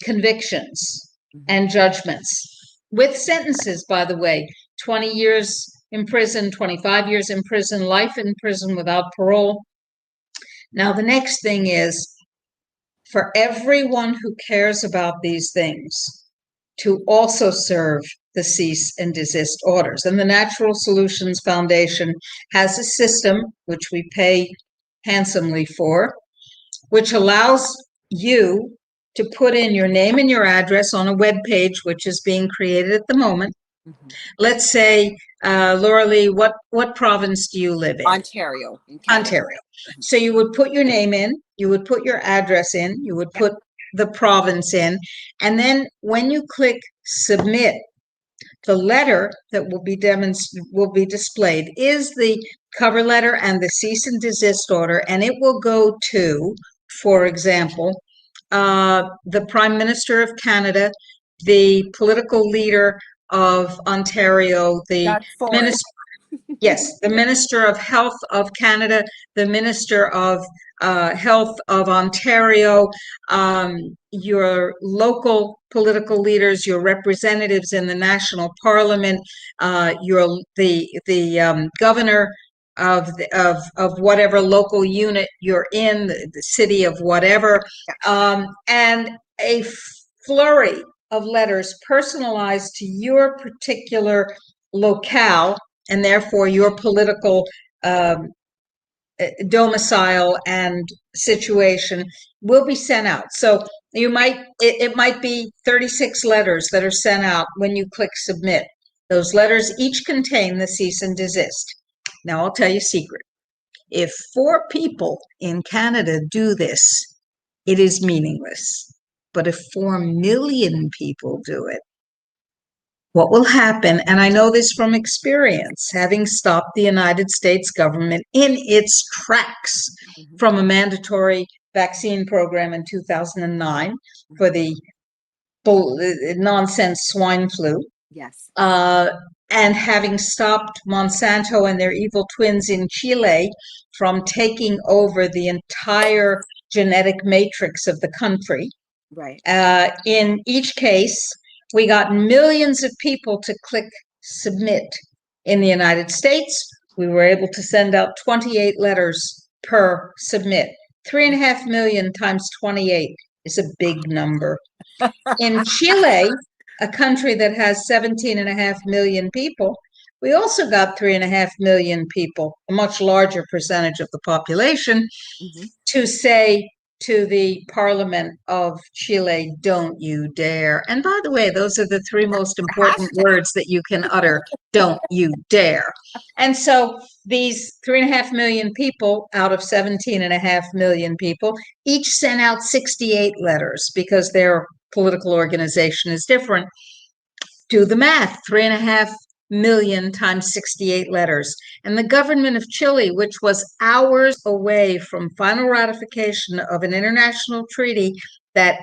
convictions and judgments with sentences, by the way, 20 years in prison, 25 years in prison, life in prison without parole. Now, the next thing is for everyone who cares about these things to also serve the cease and desist orders. And the Natural Solutions Foundation has a system, which we pay handsomely for, which allows you to put in your name and your address on a web page, which is being created at the moment. Let's say, Lorilei, what province do you live in? Ontario. Ontario. So you would put your name in, you would put your address in, you would put the province in, and then when you click submit, the letter that will be displayed is the cover letter and the cease and desist order, and it will go to, for example, the Prime Minister of Canada, the political leader of Ontario, the minister. Yes, the Minister of Health of Canada, the Minister of Health of Ontario, your local political leaders, your representatives in the national parliament, the governor of whatever local unit you're in, the city of whatever, and a flurry of letters personalized to your particular locale and therefore your political domicile and situation will be sent out. So it might be 36 letters that are sent out when you click submit. Those letters each contain the cease and desist. Now I'll tell you a secret. If 4 people in Canada do this, it is meaningless. But if 4 million people do it, what will happen, and I know this from experience, having stopped the United States government in its tracks from a mandatory vaccine program in 2009 for the nonsense swine flu. Yes. And having stopped Monsanto and their evil twins in Chile from taking over the entire genetic matrix of the country. Right. In each case, we got millions of people to click submit. In the United States, we were able to send out 28 letters per submit. 3.5 million times 28 is a big number. In Chile, a country that has 17.5 million people, we also got 3.5 million people, a much larger percentage of the population, to say to the Parliament of Chile, don't you dare. And by the way, those are the 3 most important words that you can utter, don't you dare. And so these 3.5 million people out of 17.5 million people each sent out 68 letters because their political organization is different. Do the math, 3.5 million times 68 letters. And the government of Chile, which was hours away from final ratification of an international treaty that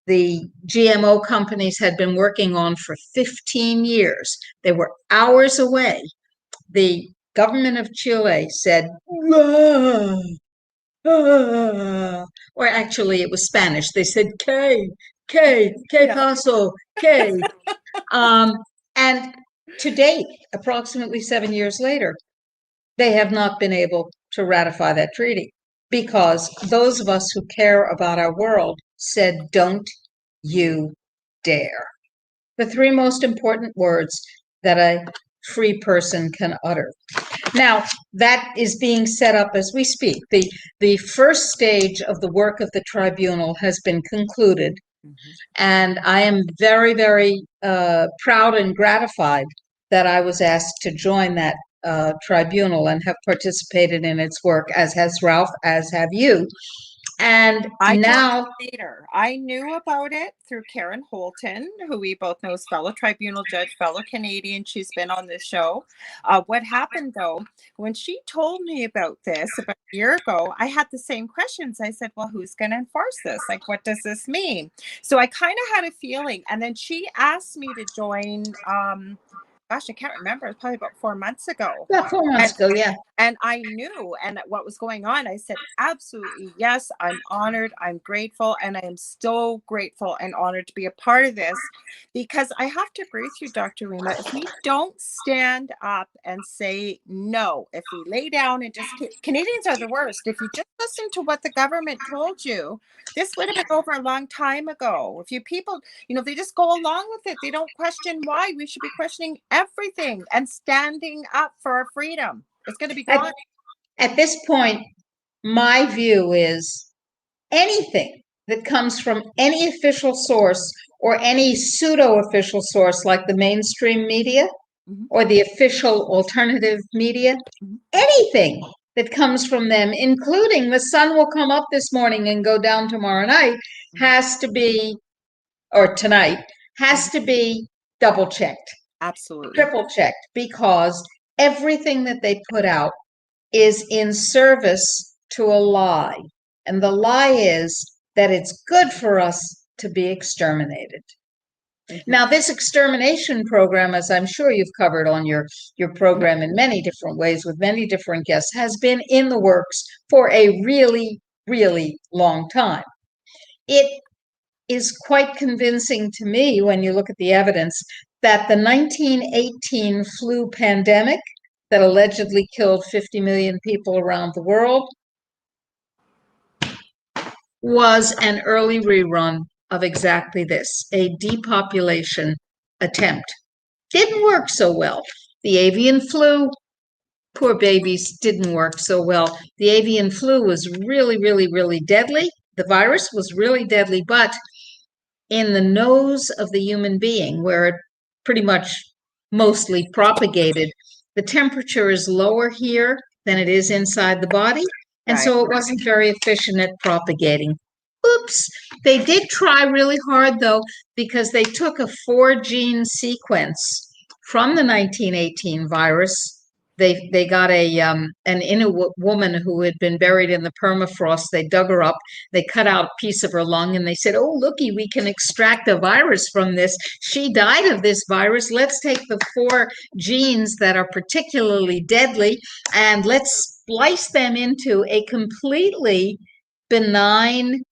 the GMO companies had been working on for 15 years, they were hours away. The government of Chile said, or actually it was Spanish. They said, que paso, que. And to date, approximately 7 years later, they have not been able to ratify that treaty because those of us who care about our world said, don't you dare. The 3 most important words that a free person can utter. Now, that is being set up as we speak. The first stage of the work of the tribunal has been concluded. And I am very, very proud and gratified that I was asked to join that tribunal and have participated in its work, as has Ralph, as have you. And now later, I knew about it through Karen Holton, who we both know is fellow tribunal judge, fellow Canadian. She's been on this show. What happened though, when she told me about this about a year ago, I had the same questions. I said, well, who's going to enforce this? Like, what does this mean? So I kind of had a feeling. And then she asked me to join, gosh, I can't remember. It's probably about 4 months ago. About 4 months ago, yeah. And I knew, and what was going on, I said, absolutely, yes, I'm honored, I'm grateful, and I am so grateful and honored to be a part of this, because I have to agree with you, Dr. Rima, if we don't stand up and say no, if we lay down and just, Canadians are the worst, if you just listen to what the government told you, this would have been over a long time ago. If you people, they just go along with it, they don't question why. We should be questioning everything and standing up for our freedom. It's going to be gone. At this point, my view is anything that comes from any official source or any pseudo-official source like the mainstream media or the official alternative media, anything that comes from them, including the sun will come up this morning and go down tomorrow night, has to be, or tonight, has to be double-checked. Absolutely. Triple-checked, because everything that they put out is in service to a lie. And the lie is that it's good for us to be exterminated. Now, this extermination program, as I'm sure you've covered on your program in many different ways with many different guests, has been in the works for a really, really long time. It is quite convincing to me when you look at the evidence that the 1918 flu pandemic that allegedly killed 50 million people around the world was an early rerun of exactly this, a depopulation attempt. Didn't work so well. The avian flu, poor babies, didn't work so well. The avian flu was really, really, really deadly. The virus was really deadly, but in the nose of the human being, where it pretty much mostly propagated, the temperature is lower here than it is inside the body. And so it wasn't very efficient at propagating. Oops. They did try really hard, though, because they took a 4-gene sequence from the 1918 virus. They got an Inuit woman who had been buried in the permafrost. They dug her up. They cut out a piece of her lung, and they said, "Oh, looky, we can extract a virus from this. She died of this virus. Let's take the 4 genes that are particularly deadly, and let's splice them into a completely benign,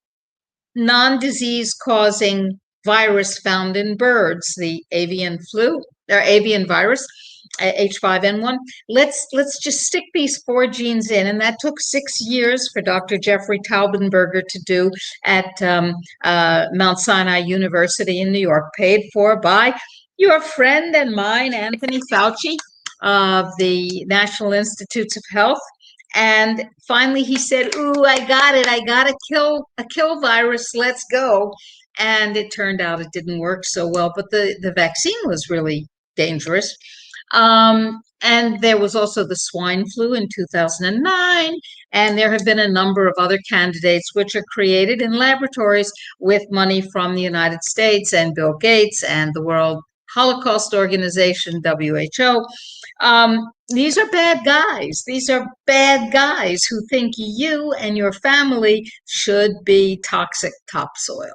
non-disease causing virus found in birds, the avian flu or avian virus, H5N1. Let's just stick these 4 genes in." And that took 6 years for Dr. Jeffrey Taubenberger to do at Mount Sinai University in New York, paid for by your friend and mine, Anthony Fauci of the National Institutes of Health. And finally he said, "Ooh, I got it. I got a kill virus. Let's go." And it turned out it didn't work so well, but the vaccine was really dangerous. And there was also the swine flu in 2009, and there have been a number of other candidates which are created in laboratories with money from the United States and Bill Gates and the World Holocaust Organization, WHO. These are bad guys. These are bad guys who think you and your family should be toxic topsoil.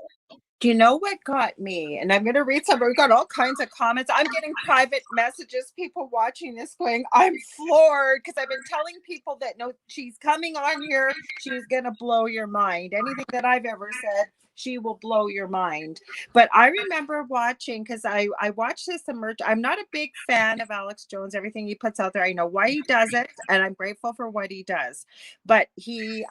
Do you know what got me? And I'm going to read some. We've got all kinds of comments. I'm getting private messages, people watching this going, "I'm floored," because I've been telling people that no, she's coming on here. She's going to blow your mind. Anything that I've ever said, she will blow your mind. But I remember watching, because I watched this emerge. I'm not a big fan of Alex Jones, everything he puts out there. I know why he does it, and I'm grateful for what he does. But he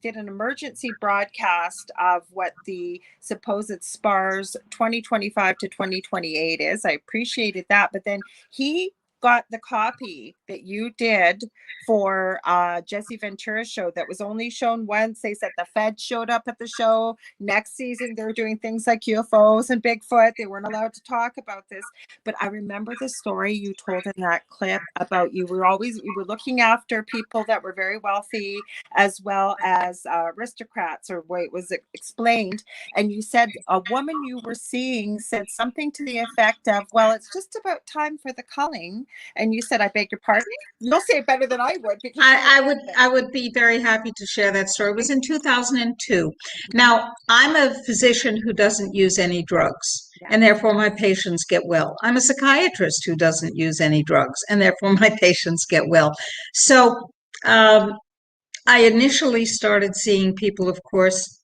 did an emergency broadcast of what the supposed SPARS 2025 to 2028 is. I appreciated that. But then he got the copy that you did for Jesse Ventura's show that was only shown once. They said the Fed showed up at the show. Next season, they're doing things like UFOs and Bigfoot. They weren't allowed to talk about this. But I remember the story you told in that clip about you were looking after people that were very wealthy as well as aristocrats, or way it was explained. And you said a woman you were seeing said something to the effect of, "Well, it's just about time for the culling." And you said, "I beg your pardon?" You'll say it better than I would. Because I would be very happy to share that story. It was in 2002. Now, I'm a physician who doesn't use any drugs, and therefore my patients get well. I'm a psychiatrist who doesn't use any drugs, and therefore my patients get well. So I initially started seeing people, of course,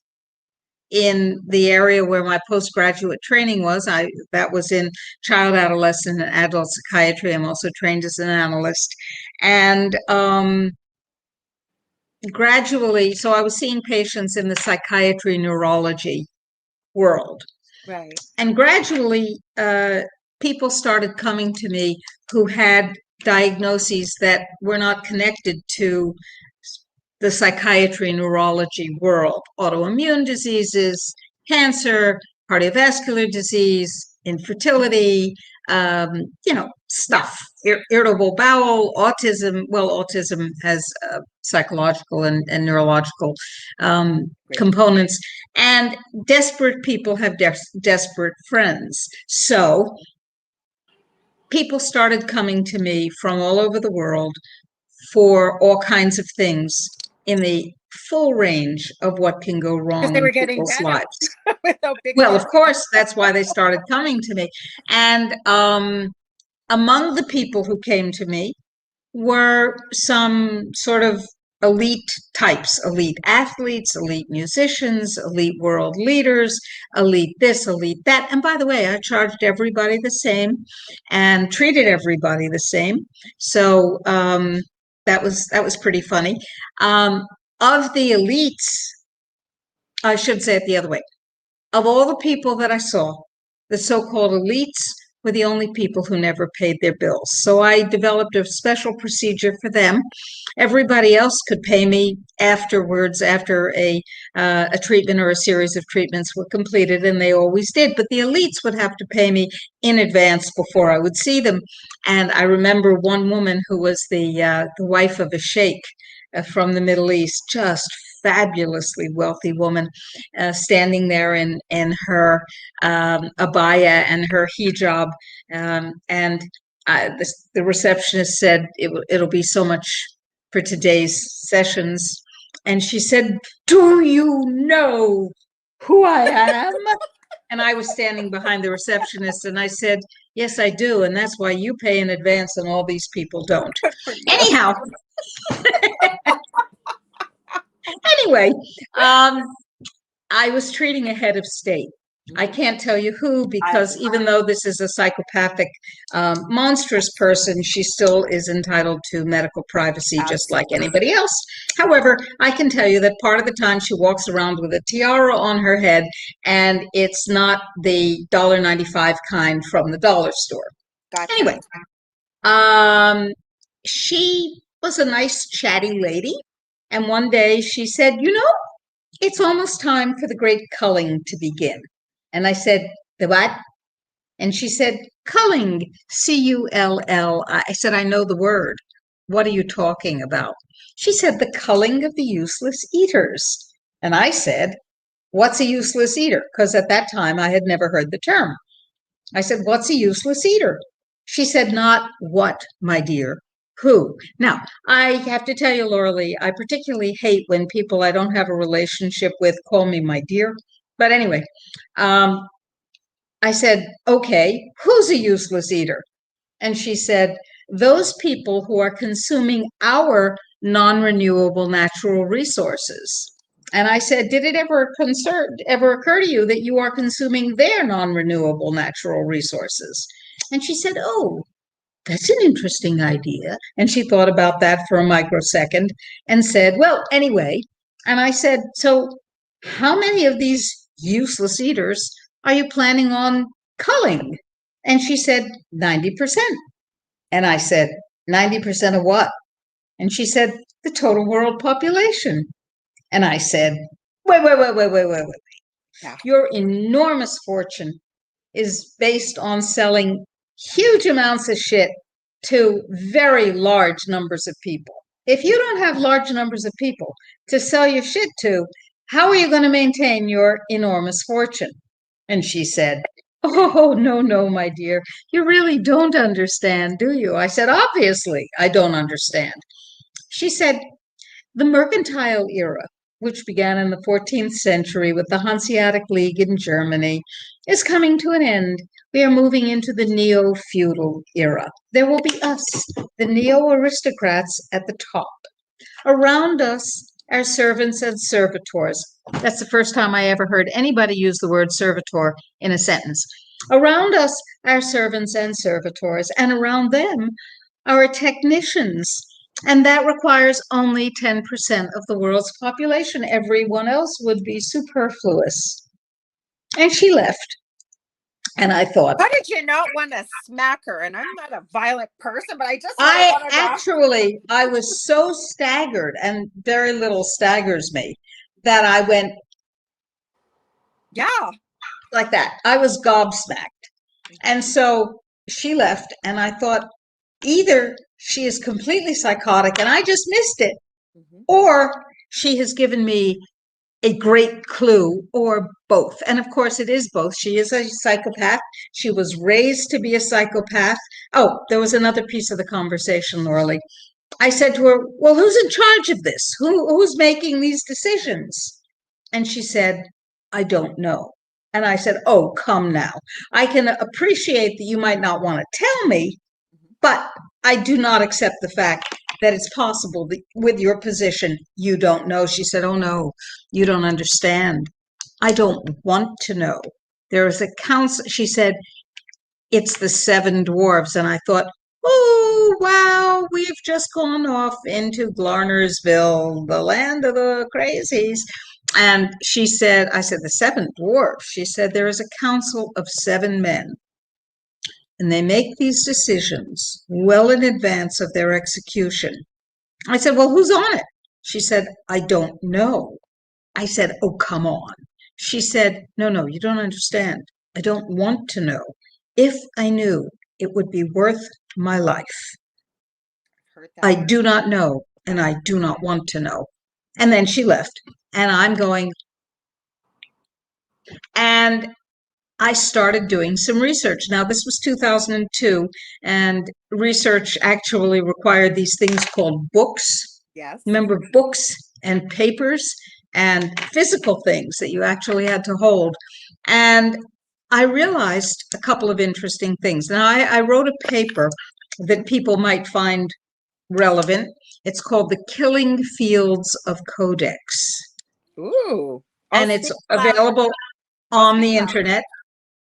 in the area where my postgraduate training was. That was in child, adolescent, and adult psychiatry. I'm also trained as an analyst. And gradually, so I was seeing patients in the psychiatry neurology world. Right. And gradually, people started coming to me who had diagnoses that were not connected to the psychiatry neurology world: autoimmune diseases, cancer, cardiovascular disease, infertility, stuff, irritable bowel, autism. Well, autism has psychological and neurological components, and desperate people have desperate friends. So people started coming to me from all over the world for all kinds of things, in the full range of what can go Because wrong they in were getting people's better lives. without big Well, of pharma. course, that's why they started coming to me. And among the people who came to me were some sort of elite types, elite athletes, elite musicians, elite world leaders, elite this, elite that. And by the way, I charged everybody the same and treated everybody the same. So that was pretty funny. Of the elites, I should say it the other way. Of all the people that I saw, the so-called elites were the only people who never paid their bills. So I developed a special procedure for them. Everybody else could pay me afterwards, after a treatment or a series of treatments were completed, and they always did. But the elites would have to pay me in advance before I would see them. And I remember one woman who was the wife of a sheikh from the Middle East, just fabulously wealthy woman, standing there in her abaya and her hijab, and the receptionist said it'll be so much for today's sessions, and she said, "Do you know who I am?" And I was standing behind the receptionist, and I said, "Yes, I do, and that's why you pay in advance and all these people don't." Good for you. Anyhow, anyway, I was treating a head of state. I can't tell you who, because even though this is a psychopathic, monstrous person, she still is entitled to medical privacy just like anybody else. However, I can tell you that part of the time she walks around with a tiara on her head, and it's not the $1.95 kind from the dollar store. Gotcha. Anyway, she was a nice, chatty lady. And one day she said, it's almost time for the great culling to begin. And I said, the what? And she said, culling, C-U-L-L. I said, I know the word. What are you talking about? She said, the culling of the useless eaters. And I said, what's a useless eater? Because at that time I had never heard the term. I said, what's a useless eater? She said, not what, my dear, who. Now, I have to tell you, Lorilei, I particularly hate when people I don't have a relationship with call me my dear. But anyway, I said, okay, who's a useless eater? And she said, those people who are consuming our non-renewable natural resources. And I said, did it ever occur to you that you are consuming their non-renewable natural resources? And she said, oh, that's an interesting idea. And she thought about that for a microsecond and said, well, anyway. And I said, so how many of these useless eaters are you planning on culling? And she said, 90%. And I said, 90% of what? And she said, the total world population. And I said, wait. Yeah. Your enormous fortune is based on selling huge amounts of shit to very large numbers of people. If you don't have large numbers of people to sell your shit to, how are you going to maintain your enormous fortune? And she said, oh, no, my dear. You really don't understand, do you? I said, obviously, I don't understand. She said, the mercantile era, which began in the 14th century with the Hanseatic League in Germany, is coming to an end. We are moving into the neo-feudal era. There will be us, the neo-aristocrats at the top. Around us are servants and servitors. That's the first time I ever heard anybody use the word servitor in a sentence. Around us are servants and servitors, and around them are technicians. And that requires only 10% of the world's population. Everyone else would be superfluous. And she left. And I thought, how did you not want to smack her? And I'm not a violent person, but I was so staggered, and very little staggers me, that I went, yeah, like that. I was gobsmacked. And so she left, and I thought, either she is completely psychotic and I just missed it, or she has given me a great clue, or both. And of course, it is both. She is a psychopath. She was raised to be a psychopath. Oh, there was another piece of the conversation, Lorilei. I said to her, well, who's in charge of this? Who's making these decisions? And she said, I don't know. And I said, oh, come now. I can appreciate that you might not want to tell me, but I do not accept the fact that it's possible that with your position, you don't know. She said, oh, no, you don't understand. I don't want to know. There is a council. She said, it's the seven dwarves. And I thought, oh, wow, we've just gone off into Glarnersville, the land of the crazies. And she said, I said, the seven dwarfs. She said, there is a council of seven men, and they make these decisions well in advance of their execution. I said, well, who's on it? She said, I don't know. I said, oh, come on. She said, no, you don't understand. I don't want to know. If I knew, it would be worth my life. I do not know, and I do not want to know. And then she left. And I'm going, and I started doing some research. Now, this was 2002, and research actually required these things called books. Yes. Remember, books and papers and physical things that you actually had to hold. And I realized a couple of interesting things. Now, I wrote a paper that people might find relevant. It's called The Killing Fields of Codex. Ooh. And it's available on the internet.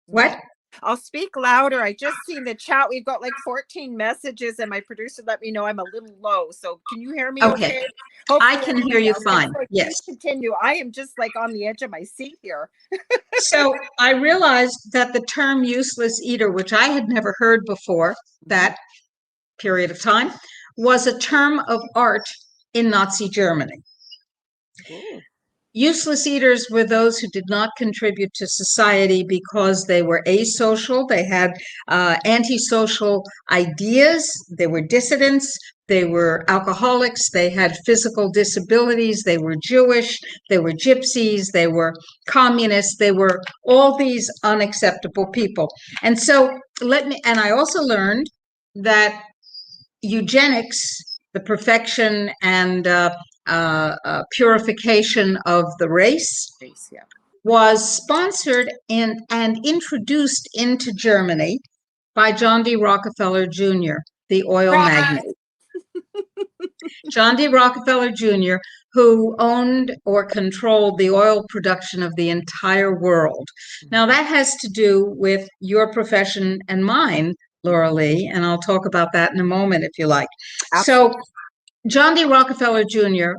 What? I'll speak louder. I just seen the chat. We've got like 14 messages, and my producer let me know I'm a little low. So can you hear me okay? I can hear you fine. Yes. Continue. I am just like on the edge of my seat here. So I realized that the term useless eater, which I had never heard before that period of time, was a term of art in Nazi Germany. Ooh. Useless eaters were those who did not contribute to society because they were asocial, they had antisocial ideas, they were dissidents, they were alcoholics, they had physical disabilities, they were Jewish, they were gypsies, they were communists, they were all these unacceptable people. And so I also learned that eugenics, the perfection and purification of the race, was sponsored and introduced into Germany by John D. Rockefeller Jr., the oil magnate. John D. Rockefeller Jr., who owned or controlled the oil production of the entire world. Now, that has to do with your profession and mine, Lorilei, and I'll talk about that in a moment if you like. Absolutely. So, John D. Rockefeller Jr.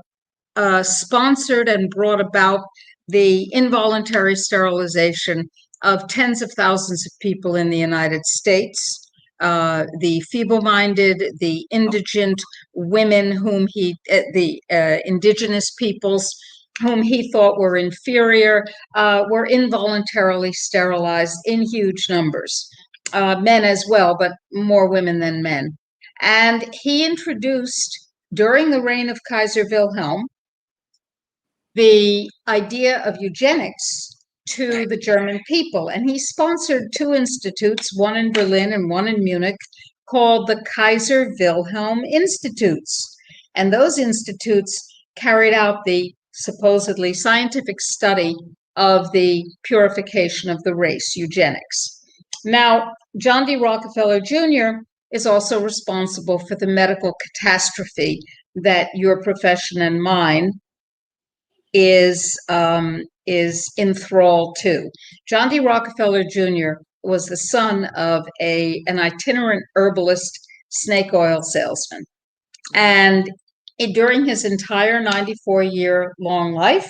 Sponsored and brought about the involuntary sterilization of tens of thousands of people in the United States, the feeble-minded, the indigent women the indigenous peoples whom he thought were inferior, were involuntarily sterilized in huge numbers. Men as well, but more women than men. And he introduced, during the reign of Kaiser Wilhelm, the idea of eugenics to the German people. And he sponsored two institutes, one in Berlin and one in Munich, called the Kaiser Wilhelm Institutes. And those institutes carried out the supposedly scientific study of the purification of the race, eugenics. Now, John D. Rockefeller Jr. is also responsible for the medical catastrophe that your profession and mine is enthralled to. John D. Rockefeller Jr. was the son of an itinerant herbalist snake oil salesman. And during his entire 94-year-long life,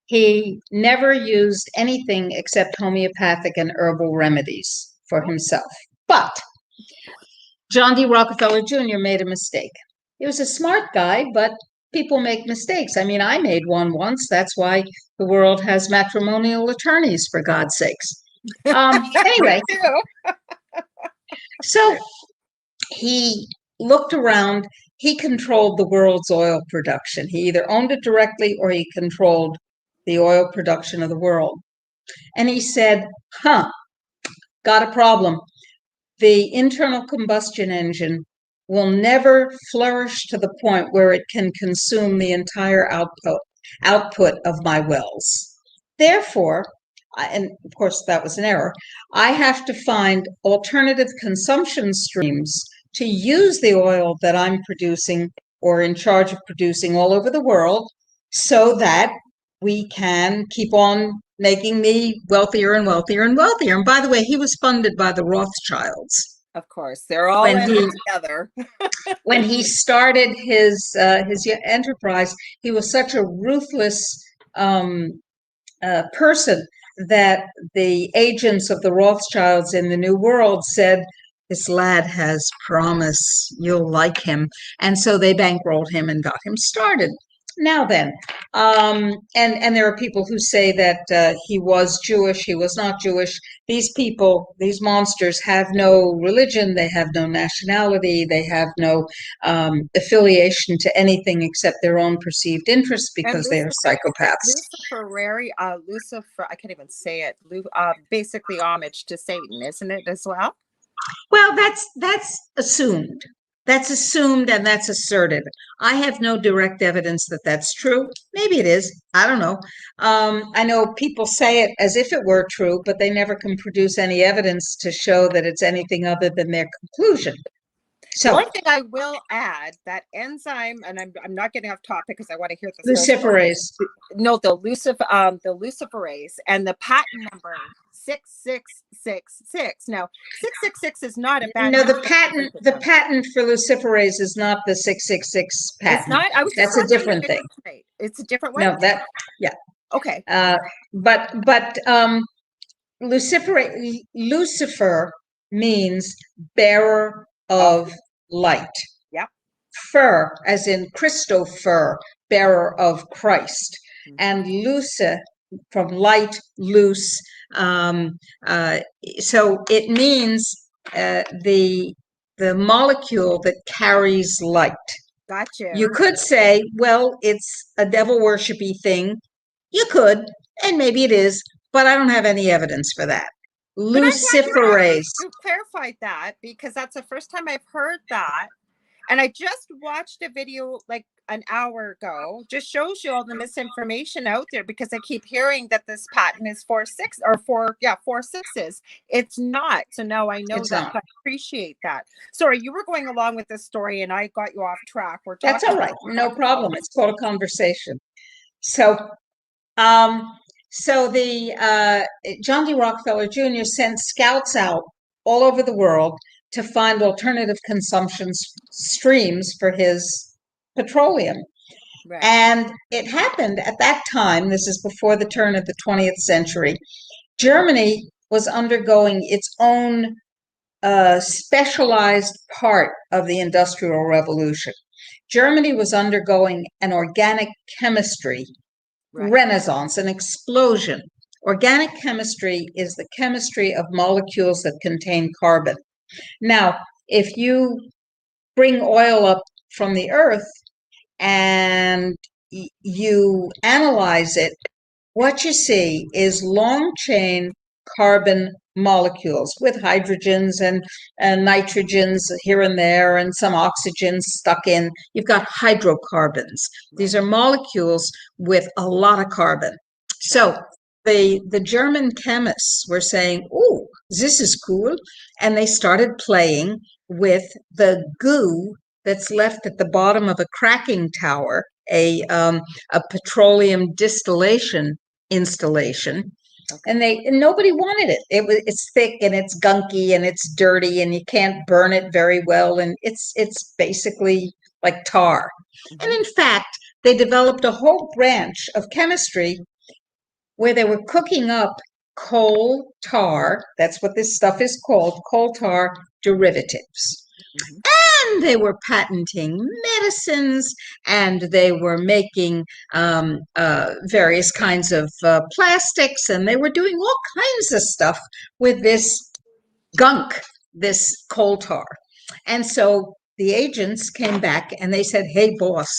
he never used anything except homeopathic and herbal remedies for himself. But John D. Rockefeller Jr. made a mistake. He was a smart guy, but people make mistakes. I mean, I made one once. That's why the world has matrimonial attorneys, for God's sakes. Anyway, so he looked around. He controlled the world's oil production. He either owned it directly or he controlled the oil production of the world. And he said, got a problem. The internal combustion engine will never flourish to the point where it can consume the entire output of my wells. Therefore, and of course that was an error, I have to find alternative consumption streams to use the oil that I'm producing or in charge of producing all over the world so that we can keep on making me wealthier and wealthier and wealthier. And by the way, he was funded by the Rothschilds. Of course, they're all in it together. When he started his enterprise, he was such a ruthless person that the agents of the Rothschilds in the New World said, "This lad has promise, you'll like him." And so they bankrolled him and got him started. Now then, and there are people who say that he was Jewish, he was not Jewish. These people, these monsters, have no religion, they have no nationality, they have no affiliation to anything except their own perceived interests because they are psychopaths. Lucifer, I can't even say it, basically homage to Satan, isn't it, as well? Well, that's assumed. That's assumed and that's asserted. I have no direct evidence that that's true. Maybe it is. I don't know. I know people say it as if it were true, but they never can produce any evidence to show that it's anything other than their conclusion. So, one thing I will add, that enzyme, and I'm not getting off topic because I want to hear this. Luciferase. No, the luciferase and the patent number 6666. Now, 666 is not a bad. No, the patent for luciferase is not the 666 patent. It's not. That's a different thing. It's a different one. No, that yeah. Okay. But Lucifer means bearer of light. Yeah. Fur, as in Christopher, bearer of Christ, and luce from light, loose. So it means the molecule that carries light. Gotcha. You could say, well, it's a devil worshipy thing. You could, and maybe it is, but I don't have any evidence for that. Luciferase. You clarified that because that's the first time I've heard that. And I just watched a video like an hour ago. Just shows you all the misinformation out there because I keep hearing that this patent is 4 6s. It's not. So now I know it's that. I appreciate that. Sorry, you were going along with this story and I got you off track. That's all right. No problem. It's called a conversation. So, the John D. Rockefeller Jr. sent scouts out all over the world to find alternative consumption streams for his petroleum. Right. And it happened at that time, this is before the turn of the 20th century, Germany was undergoing its own specialized part of the Industrial Revolution. Germany was undergoing an organic chemistry renaissance, an explosion. Organic chemistry is the chemistry of molecules that contain carbon. Now, if you bring oil up from the earth and you analyze it, what you see is long chain carbon molecules with hydrogens and nitrogens here and there and some oxygens stuck in. You've got hydrocarbons. These are molecules with a lot of carbon. So the German chemists were saying, "Oh, this is cool," and they started playing with the goo that's left at the bottom of a cracking tower, a petroleum distillation installation. Okay. And nobody wanted it. It's thick and it's gunky and it's dirty and you can't burn it very well, and it's basically like tar. Mm-hmm. And in fact, they developed a whole branch of chemistry where they were cooking up coal tar, that's what this stuff is called, coal tar derivatives. Mm-hmm. And they were patenting medicines, and they were making various kinds of plastics, and they were doing all kinds of stuff with this gunk, this coal tar. And so the agents came back and they said, "Hey, boss,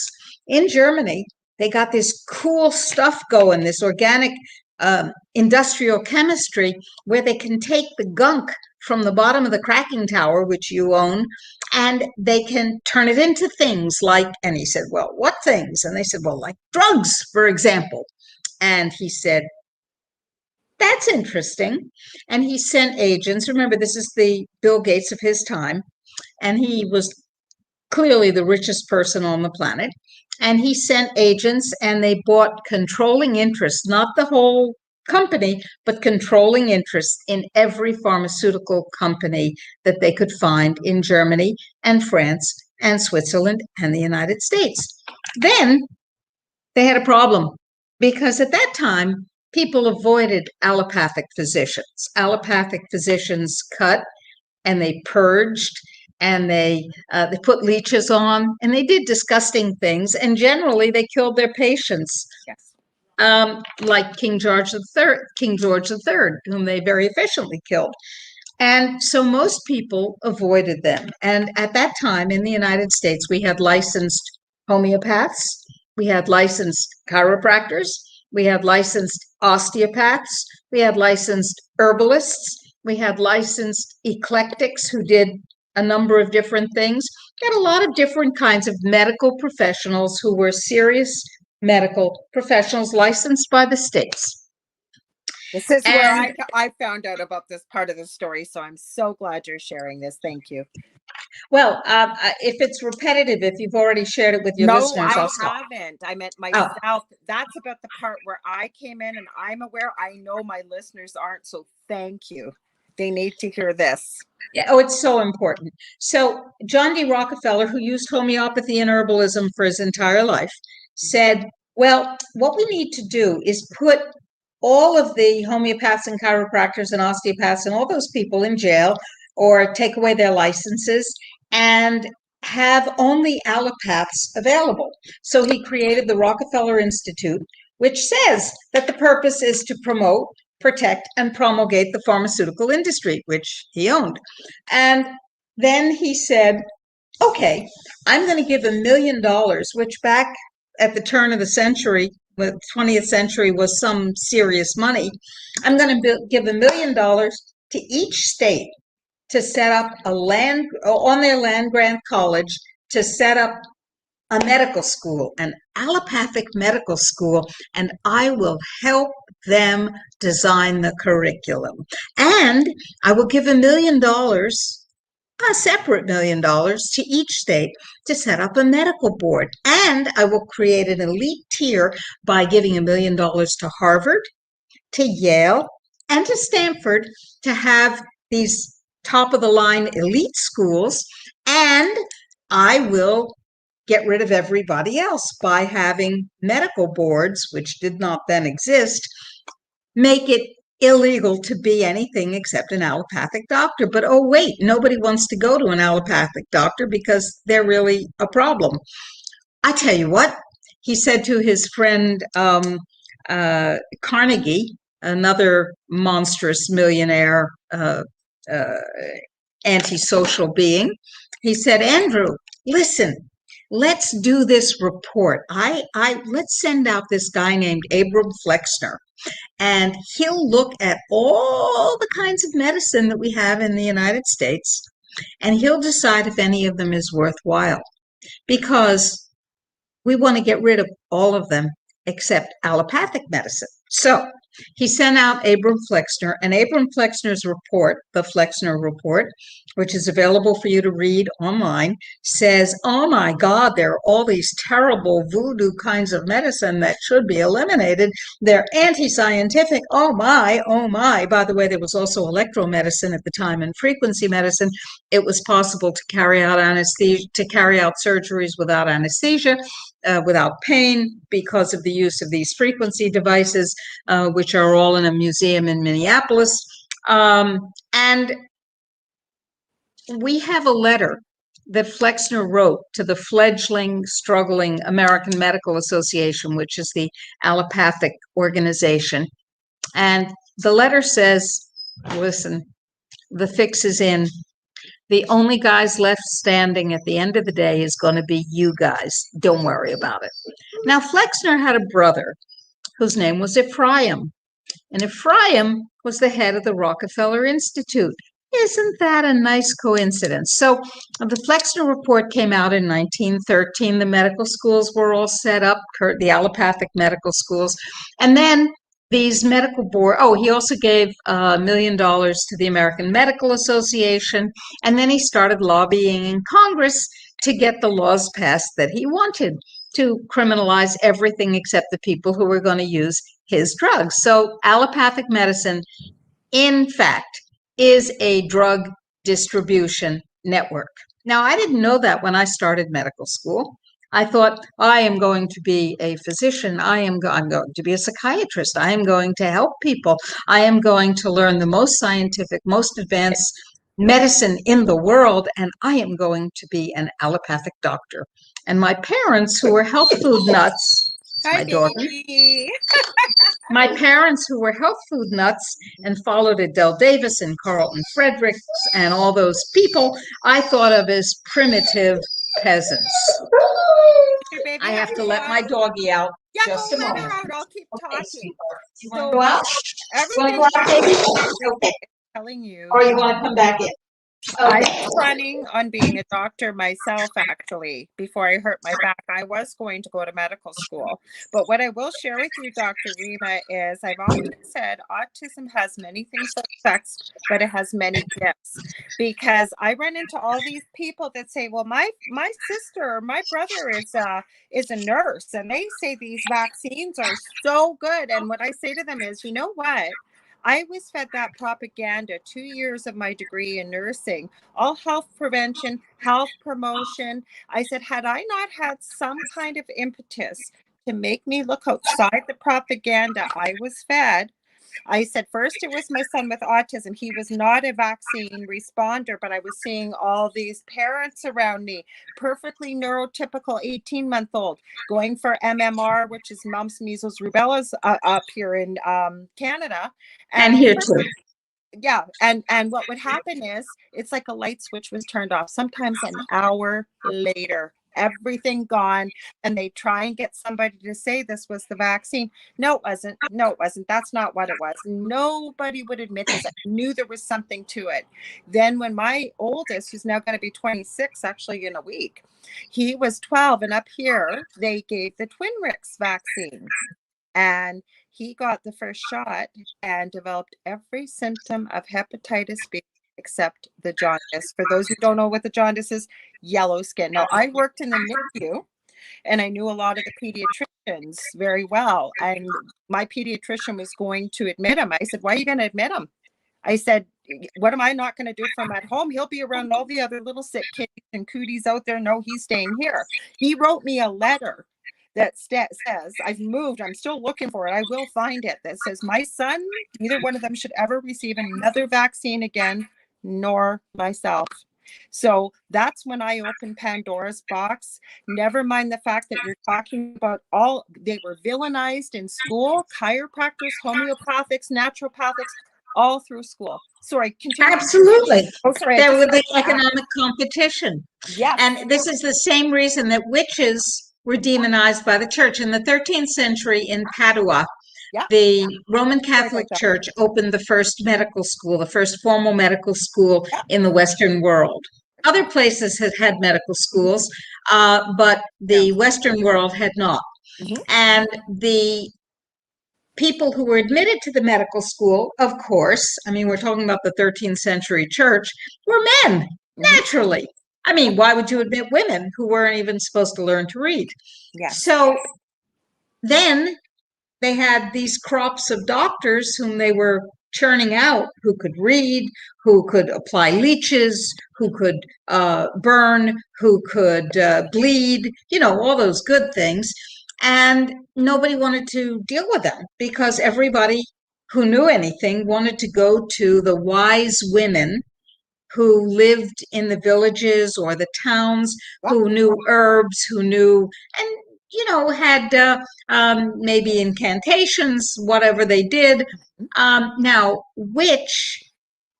in Germany, they got this cool stuff going, this organic industrial chemistry where they can take the gunk from the bottom of the cracking tower, which you own, and they can turn it into things like, and he said, well, what things? And they said, well, like drugs, for example. And he said, that's interesting. And he sent agents. Remember, this is the Bill Gates of his time, and he was clearly the richest person on the planet. And he sent agents, and they bought controlling interest, not the whole company, but controlling interest in every pharmaceutical company that they could find in Germany and France and Switzerland and the United States. Then they had a problem because at that time, people avoided allopathic physicians. Allopathic physicians cut and they purged and they put leeches on and they did disgusting things. And generally, they killed their patients. Yes. Like King George III, whom they very efficiently killed. And so most people avoided them. And at that time in the United States, we had licensed homeopaths, we had licensed chiropractors, we had licensed osteopaths, we had licensed herbalists, we had licensed eclectics who did a number of different things. We had a lot of different kinds of medical professionals who were serious medical professionals licensed by the states. This is where I found out about this part of the story, so I'm so glad you're sharing this. Thank you. Well, if it's repetitive, if you've already shared it with your listeners, I'll stop. No, I haven't. I meant myself. Oh. That's about the part where I came in and I'm aware. I know my listeners aren't, so thank you. They need to hear this. Yeah, oh, it's so important. So John D. Rockefeller, who used homeopathy and herbalism for his entire life, said, well, what we need to do is put all of the homeopaths and chiropractors and osteopaths and all those people in jail or take away their licenses and have only allopaths available. So he created the Rockefeller Institute, which says that the purpose is to promote, protect, and promulgate the pharmaceutical industry, which he owned. And then he said, okay, I'm going to give $1 million, which back at the turn of the century, the 20th century, was some serious money. I'm going to give $1 million to each state to set up on their land grant college, to set up a medical school, an allopathic medical school, and I will help them design the curriculum. And I will give $1 million, a separate $1 million to each state to set up a medical board. And I will create an elite tier by giving $1 million to Harvard, to Yale, and to Stanford to have these top of the line elite schools. And I will get rid of everybody else by having medical boards, which did not then exist, make it illegal to be anything except an allopathic doctor. But oh wait, nobody wants to go to an allopathic doctor because they're really a problem. I tell you what, he said to his friend Carnegie, another monstrous millionaire antisocial being, he said, Andrew, listen, let's do this report. Let's send out this guy named Abram Flexner, and he'll look at all the kinds of medicine that we have in the United States, and he'll decide if any of them is worthwhile, because we want to get rid of all of them except allopathic medicine. So he sent out Abram Flexner, and Abram Flexner's report, the Flexner Report, which is available for you to read online, says, oh my God, there are all these terrible voodoo kinds of medicine that should be eliminated. They're anti-scientific. Oh my, oh my. By the way, there was also electromedicine at the time and frequency medicine. It was possible to carry out anesthesia, to carry out surgeries without anesthesia, without pain, because of the use of these frequency devices, which are all in a museum in Minneapolis. And we have a letter that Flexner wrote to the fledgling, struggling American Medical Association, which is the allopathic organization. And the letter says, listen, the fix is in. The only guys left standing at the end of the day is going to be you guys. Don't worry about it. Now, Flexner had a brother whose name was Ephraim. and Ephraim was the head of the Rockefeller Institute. Isn't that a nice coincidence? So the Flexner Report came out in 1913. The medical schools were all set up, the allopathic medical schools. And then these medical board, he also gave $1 million to the American Medical Association. And then he started lobbying in Congress to get the laws passed that he wanted to criminalize everything except the people who were going to use his drugs. So allopathic medicine, in fact, is a drug distribution network. Now, I didn't know that when I started medical school. I thought, I am going to be a physician. I'm going to be a psychiatrist. I am going to help people. I am going to learn the most scientific, most advanced medicine in the world, and I am going to be an allopathic doctor. And my parents, who were health food nuts, Hi, my daughter. My parents, who were health food nuts and followed Adele Davis and Carlton Fredericks and all those people, I thought of as primitive peasants. I have to let my doggie out. Yeah, just go a let moment. her out. I'll keep talking. Do you want to go out? Everything Okay. telling you. Or you want to come back in? I was planning on being a doctor myself, actually, before I hurt my back. I was going to go to medical school. But what I will share with you, Dr. Rima, is I've often said autism has many things that affects, but it has many gifts. Because I run into all these people that say, well, my sister or my brother is a nurse, and they say these vaccines are so good. And what I say to them is, you know what? I was fed that propaganda 2 years of my degree in nursing, all health prevention, health promotion. I said, had I not had some kind of impetus to make me look outside the propaganda I was fed, I said, first, it was my son with autism. He was not a vaccine responder, but I was seeing all these parents around me, perfectly neurotypical 18-month-old, going for MMR, which is mumps, measles, rubella, up here in Canada. And here too. Yeah. And what would happen is it's like a light switch was turned off, sometimes an hour later. Everything gone, and they try and get somebody to say this was the vaccine. No, it wasn't. No, it wasn't. That's not what it was. Nobody would admit this. I knew there was something to it. Then when my oldest, who's now going to be 26 actually in a week, he was 12, and up here they gave the Twinrix vaccine, and he got the first shot and developed every symptom of hepatitis B except the jaundice. For those who don't know what the jaundice is, yellow skin. Now, I worked in the NICU, and I knew a lot of the pediatricians very well. And my pediatrician was going to admit him. I said, why are you going to admit him? I said, what am I not going to do for him at home? He'll be around all the other little sick kids and cooties out there. No, he's staying here. He wrote me a letter that says, I've moved, I'm still looking for it, I will find it, that says, my son, neither one of them should ever receive another vaccine again, nor myself. So that's when I opened Pandora's box. Never mind the fact that you're talking about they were villainized in school, chiropractors, homeopathics, naturopathics, all through school. Sorry, continue. Absolutely. Oh, sorry. There was the economic competition. Yes. And this is the same reason that witches were demonized by the church. In the 13th century in Padua, the Roman Catholic Church opened the first medical school, the first formal medical school in the Western world. Other places had had medical schools, but the Western world had not. And the people who were admitted to the medical school, of course, I mean, we're talking about the 13th century church, were men, naturally. I mean, why would you admit women who weren't even supposed to learn to read? So then they had these crops of doctors whom they were churning out, who could read, who could apply leeches, who could burn, who could bleed, all those good things. And nobody wanted to deal with them because everybody who knew anything wanted to go to the wise women who lived in the villages or the towns, who knew herbs, who knew, and had maybe incantations, whatever they did. Now, witch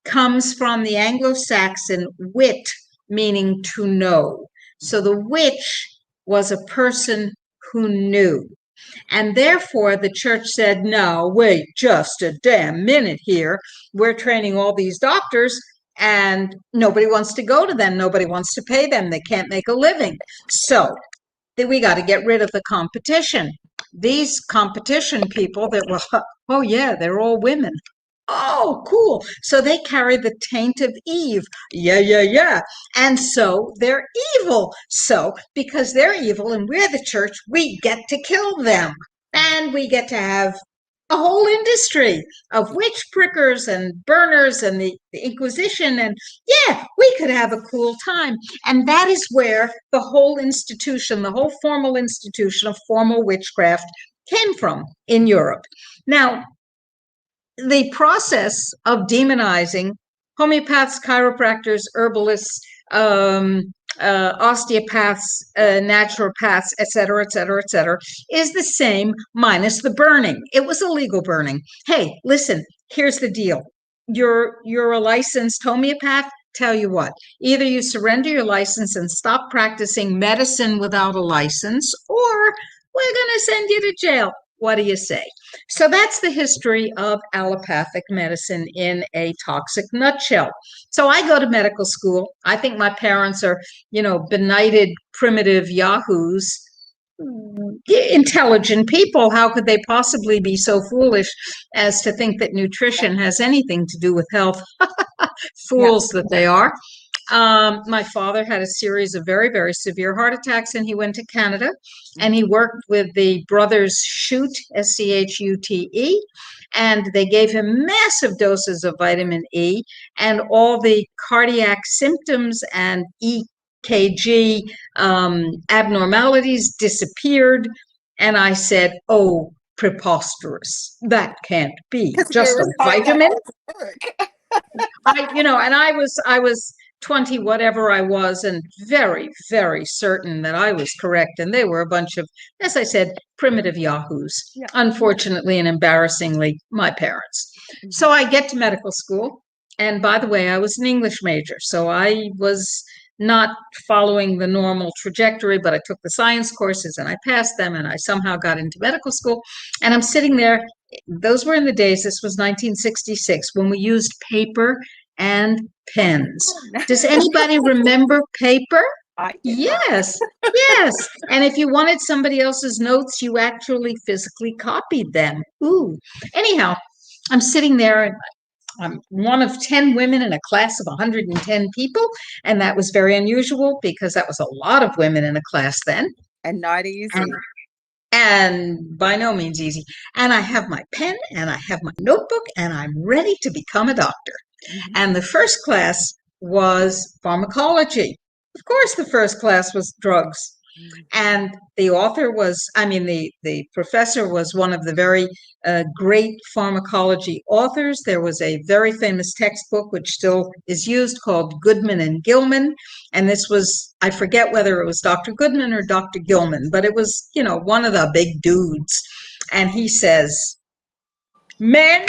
comes from the Anglo-Saxon wit, meaning to know. So the witch was a person who knew. And therefore, the church said, no, wait just a damn minute here. We're training all these doctors and nobody wants to go to them. Nobody wants to pay them. They can't make a living. So we got to get rid of the competition. These competition people that were, oh yeah, they're all women. Oh, cool. So they carry the taint of Eve. Yeah. And so they're evil. So because they're evil and we're the church, we get to kill them. And we get to have a whole industry of witch prickers and burners and the Inquisition. And yeah, we could have a cool time. And that is where the whole institution, the whole formal institution of formal witchcraft came from in Europe. Now, the process of demonizing homeopaths, chiropractors, herbalists, osteopaths, naturopaths, et cetera, is the same minus the burning. It was illegal burning. Hey, listen, here's the deal. You're a licensed homeopath. Tell you what, either you surrender your license and stop practicing medicine without a license, or we're going to send you to jail. What do you say? So that's the history of allopathic medicine in a toxic nutshell. So I go to medical school. I think my parents are, benighted primitive yahoos, intelligent people. How could they possibly be so foolish as to think that nutrition has anything to do with health? Fools that they are. My father had a series of very, very severe heart attacks, and he went to Canada, and he worked with the brothers Schute, Schute, and they gave him massive doses of vitamin E, and all the cardiac symptoms and EKG abnormalities disappeared. And I said, oh, preposterous. That can't be. Just a vitamin. I was 20, whatever I was, and very, very certain that I was correct. And they were a bunch of, as I said, primitive yahoos, unfortunately and embarrassingly, my parents. So I get to medical school. And by the way, I was an English major. So I was not following the normal trajectory, but I took the science courses and I passed them and I somehow got into medical school. And I'm sitting there. Those were in the days, this was 1966, when we used paper and pens. Does anybody remember paper? Yes. And if you wanted somebody else's notes, you actually physically copied them. Ooh. Anyhow, I'm sitting there and I'm one of 10 women in a class of 110 people. And that was very unusual because that was a lot of women in a class then. And not easy. And by no means easy. And I have my pen and I have my notebook and I'm ready to become a doctor. Mm-hmm. And the first class was pharmacology. Of course, the first class was drugs. Mm-hmm. And the author was, the professor was one of the very great pharmacology authors. There was a very famous textbook, which still is used, called Goodman and Gilman. And this was, I forget whether it was Dr. Goodman or Dr. Gilman, but it was, one of the big dudes. And he says, men,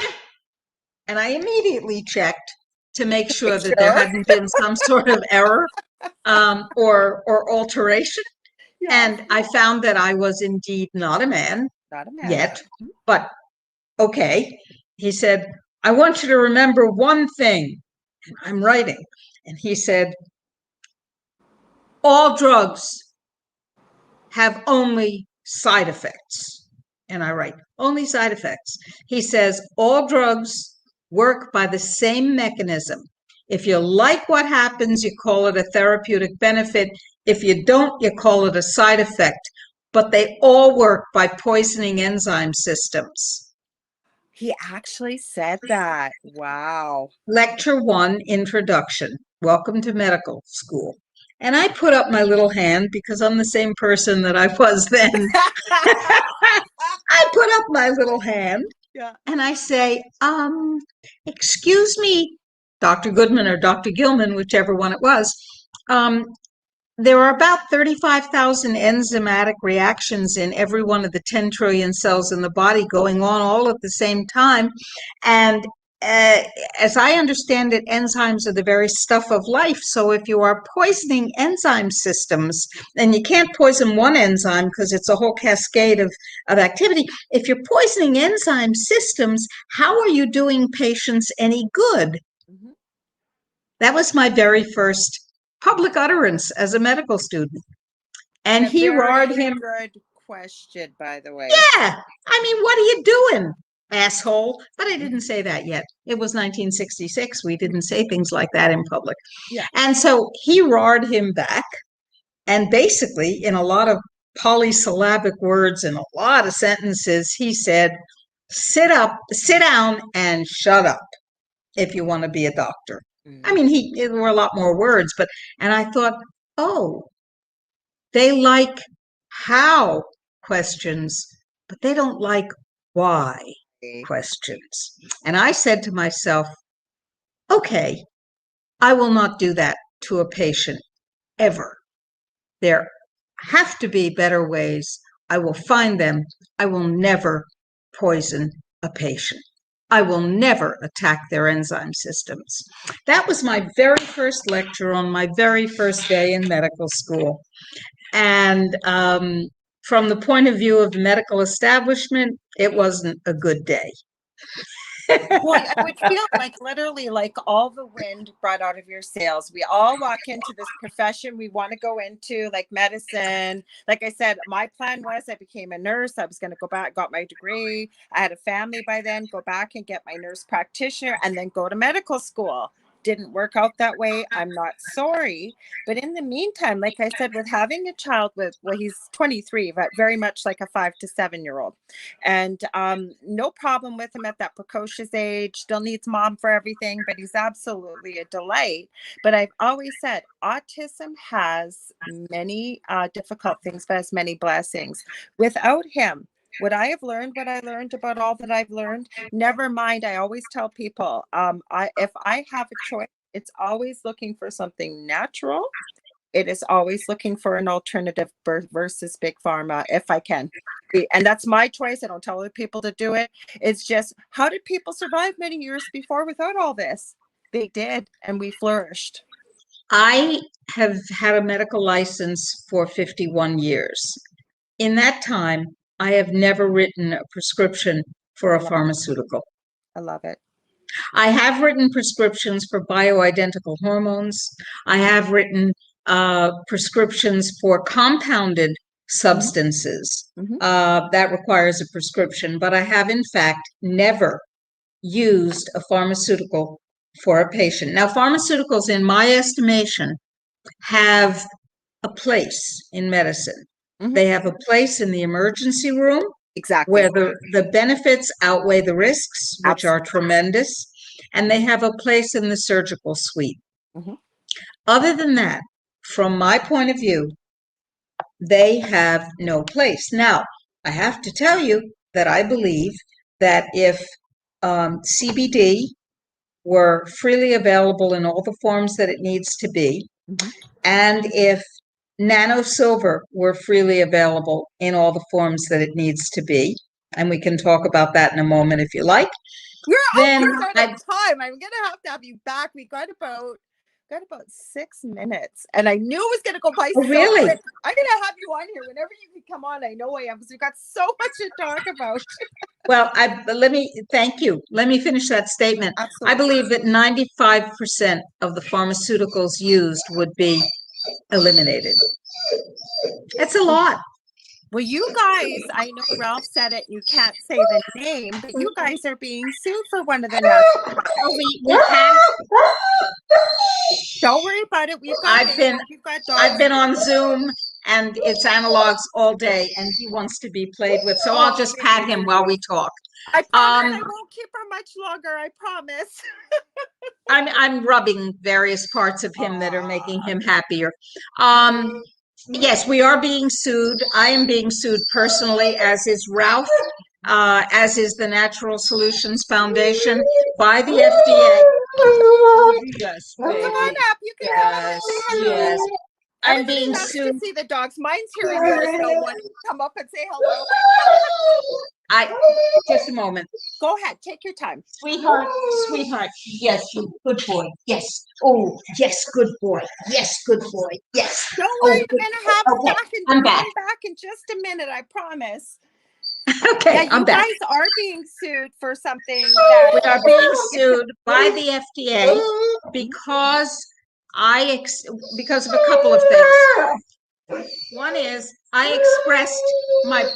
and I immediately checked to make sure that there hadn't been some sort of error or alteration. Yeah. And I found that I was indeed not a man yet, but okay. He said, I want you to remember one thing. And I'm writing. And he said, all drugs have only side effects. And I write, only side effects. He says, all drugs work by the same mechanism. If you like what happens, you call it a therapeutic benefit. If you don't, you call it a side effect. But they all work by poisoning enzyme systems. He actually said that. Wow. Lecture 1, Introduction. Welcome to medical school. And I put up my little hand because I'm the same person that I was then. I put up my little hand. Yeah. And I say, excuse me, Dr. Goodman or Dr. Gilman, whichever one it was. There are about 35,000 enzymatic reactions in every one of the 10 trillion cells in the body going on all at the same time. And as I understand it, enzymes are the very stuff of life. So if you are poisoning enzyme systems, and you can't poison one enzyme because it's a whole cascade of activity. If you're poisoning enzyme systems, how are you doing patients any good? Mhm. That was my very first public utterance as a medical student. And he roared him. Good question, by the way. Yeah, I mean, what are you doing, asshole? But I didn't say that yet. It was 1966. We didn't say things like that in public. Yeah. And so he roared him back. And basically, in a lot of polysyllabic words and a lot of sentences, he said, sit down and shut up if you want to be a doctor. I mean, there were a lot more words, and I thought, oh, they like how questions, but they don't like why questions. And I said to myself, okay, I will not do that to a patient ever. There have to be better ways. I will find them. I will never poison a patient. I will never attack their enzyme systems. That was my very first lecture on my very first day in medical school. And from the point of view of the medical establishment, it wasn't a good day. Well, I would feel like literally like all the wind brought out of your sails. We all walk into this profession we want to go into, like medicine. Like I said, my plan was I became a nurse. I was going to go back, got my degree. I had a family by then, go back and get my nurse practitioner and then go to medical school. Didn't work out that way. I'm not sorry. But in the meantime, like I said, with having a child with, well, he's 23, but very much like a 5 to 7-year-old. And no problem with him at that precocious age, still needs mom for everything, but he's absolutely a delight. But I've always said autism has many difficult things, but has many blessings. Without him, would I have learned what I learned about all that I've learned? Never mind. I always tell people, if I have a choice, it's always looking for something natural. It is always looking for an alternative versus big pharma, if I can. And that's my choice. I don't tell other people to do it. It's just, how did people survive many years before without all this? They did, and we flourished. I have had a medical license for 51 years. In that time, I have never written a prescription for a pharmaceutical. I love it. I have written prescriptions for bioidentical hormones. I have written prescriptions for compounded substances. That requires a prescription, but I have in fact never used a pharmaceutical for a patient. Now, pharmaceuticals, in my estimation, have a place in medicine. They have a place in the emergency room, exactly, where the benefits outweigh the risks, which are tremendous, and they have a place in the surgical suite. Other than that, from my point of view, they have no place. Now, I have to tell you that I believe that if CBD were freely available in all the forms that it needs to be, and if nano silver were freely available in all the forms that it needs to be, and we can talk about that in a moment if you like. We're almost out of time. I'm gonna have you back. We got about 6 minutes, and I knew it was gonna go by. Oh, really? Quick. I'm gonna have you on here whenever you can come on. I know I am, because we've got so much to talk about. Well, thank you. Let me finish that statement. Absolutely. I believe that 95% of the pharmaceuticals used would be eliminated. That's a lot. Well, you guys, I know Ralph said it, you can't say the name, but you guys are being sued for one of the natural. Don't worry about it. I've been on Zoom, and it's analogs all day, and he wants to be played with, so I'll just pat him while we talk. I promise I won't keep her much longer. I promise. I'm rubbing various parts of him that are making him happier. Yes, we are being sued. I am being sued personally, as is Ralph, as is the Natural Solutions Foundation, by the FDA. Yes, baby. Come on up. You can come up and say hello. Yes. I'm being sued. sued. To see the dogs. Mine's hearing yours. So want to come up and say hello. Just a moment. Go ahead, take your time. Sweetheart, yes, good boy, yes. Oh, yes, good boy, yes, good boy, yes. Don't worry, I'm gonna have okay. I'm back in just a minute, I promise. Okay, yeah, I'm back. You guys are being sued for something we are being sued by the FDA because because of a couple of things. One is I expressed my.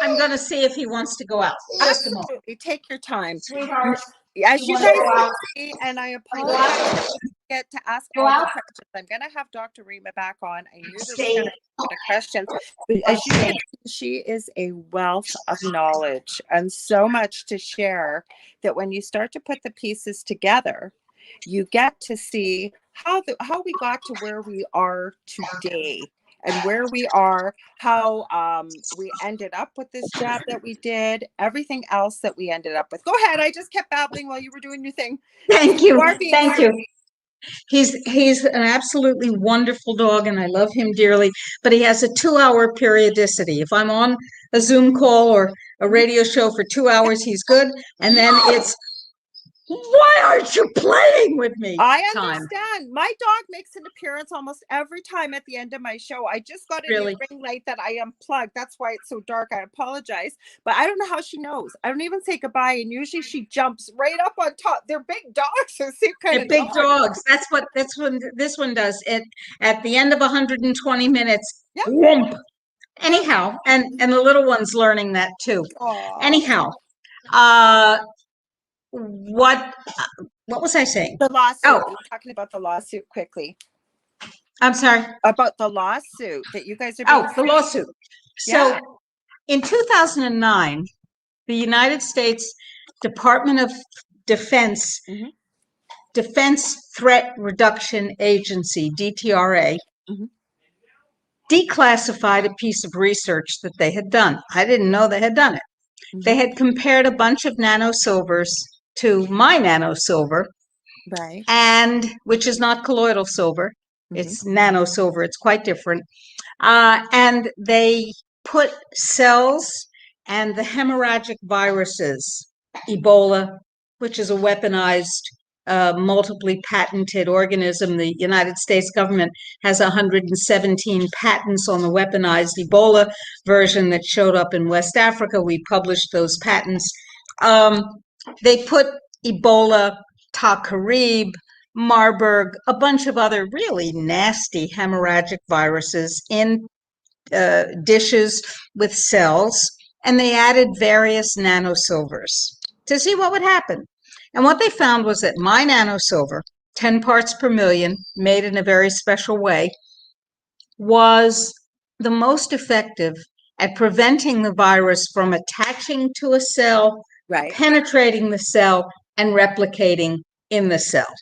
I'm going to see if he wants to go out. Just a moment. Take your time, Sweetheart. As you guys can see, and I apologize that we get to ask all the questions. I'm going to have Dr. Rima back on. I knew there was going to be a lot of questions, but as you can see, she is a wealth of knowledge and so much to share that when you start to put the pieces together, you get to see how we got to where we are today. And where we are, how we ended up with this job that we did, everything else that we ended up with. Go ahead. I just kept babbling while you were doing your thing. Thank you. Thank you. He's an absolutely wonderful dog, and I love him dearly. But he has a 2-hour periodicity. If I'm on a Zoom call or a radio show for 2 hours, he's good. And then it's, why aren't you playing with me? I understand. My dog makes an appearance almost every time at the end of my show. I just got a new ring light that I unplugged. That's why it's so dark. I apologize. But I don't know how she knows. I don't even say goodbye. And usually she jumps right up on top. They're big dogs. So they're big dogs. That's what this one does. At the end of 120 minutes, whoomp. Anyhow, and the little one's learning that too. Aww. Anyhow, what was I saying? The lawsuit. Oh, we were talking about the lawsuit quickly. I'm sorry. About the lawsuit that you guys are being the lawsuit. So in 2009, the United States Department of Defense Defense Threat Reduction Agency, DTRA, declassified a piece of research that they had done. I didn't know they had done it. They had compared a bunch of nanosilvers to my nanosilver, right? And which is not colloidal silver; it's nanosilver. It's quite different. And they put cells and the hemorrhagic viruses, Ebola, which is a weaponized, multiply patented organism. The United States government has 117 patents on the weaponized Ebola version that showed up in West Africa. We published those patents. They put Ebola, Tacarib, Marburg, a bunch of other really nasty hemorrhagic viruses in dishes with cells, and they added various nanosilvers to see what would happen. And what they found was that my nanosilver, 10 parts per million, made in a very special way, was the most effective at preventing the virus from attaching to a cell, penetrating the cell, and replicating in the cell.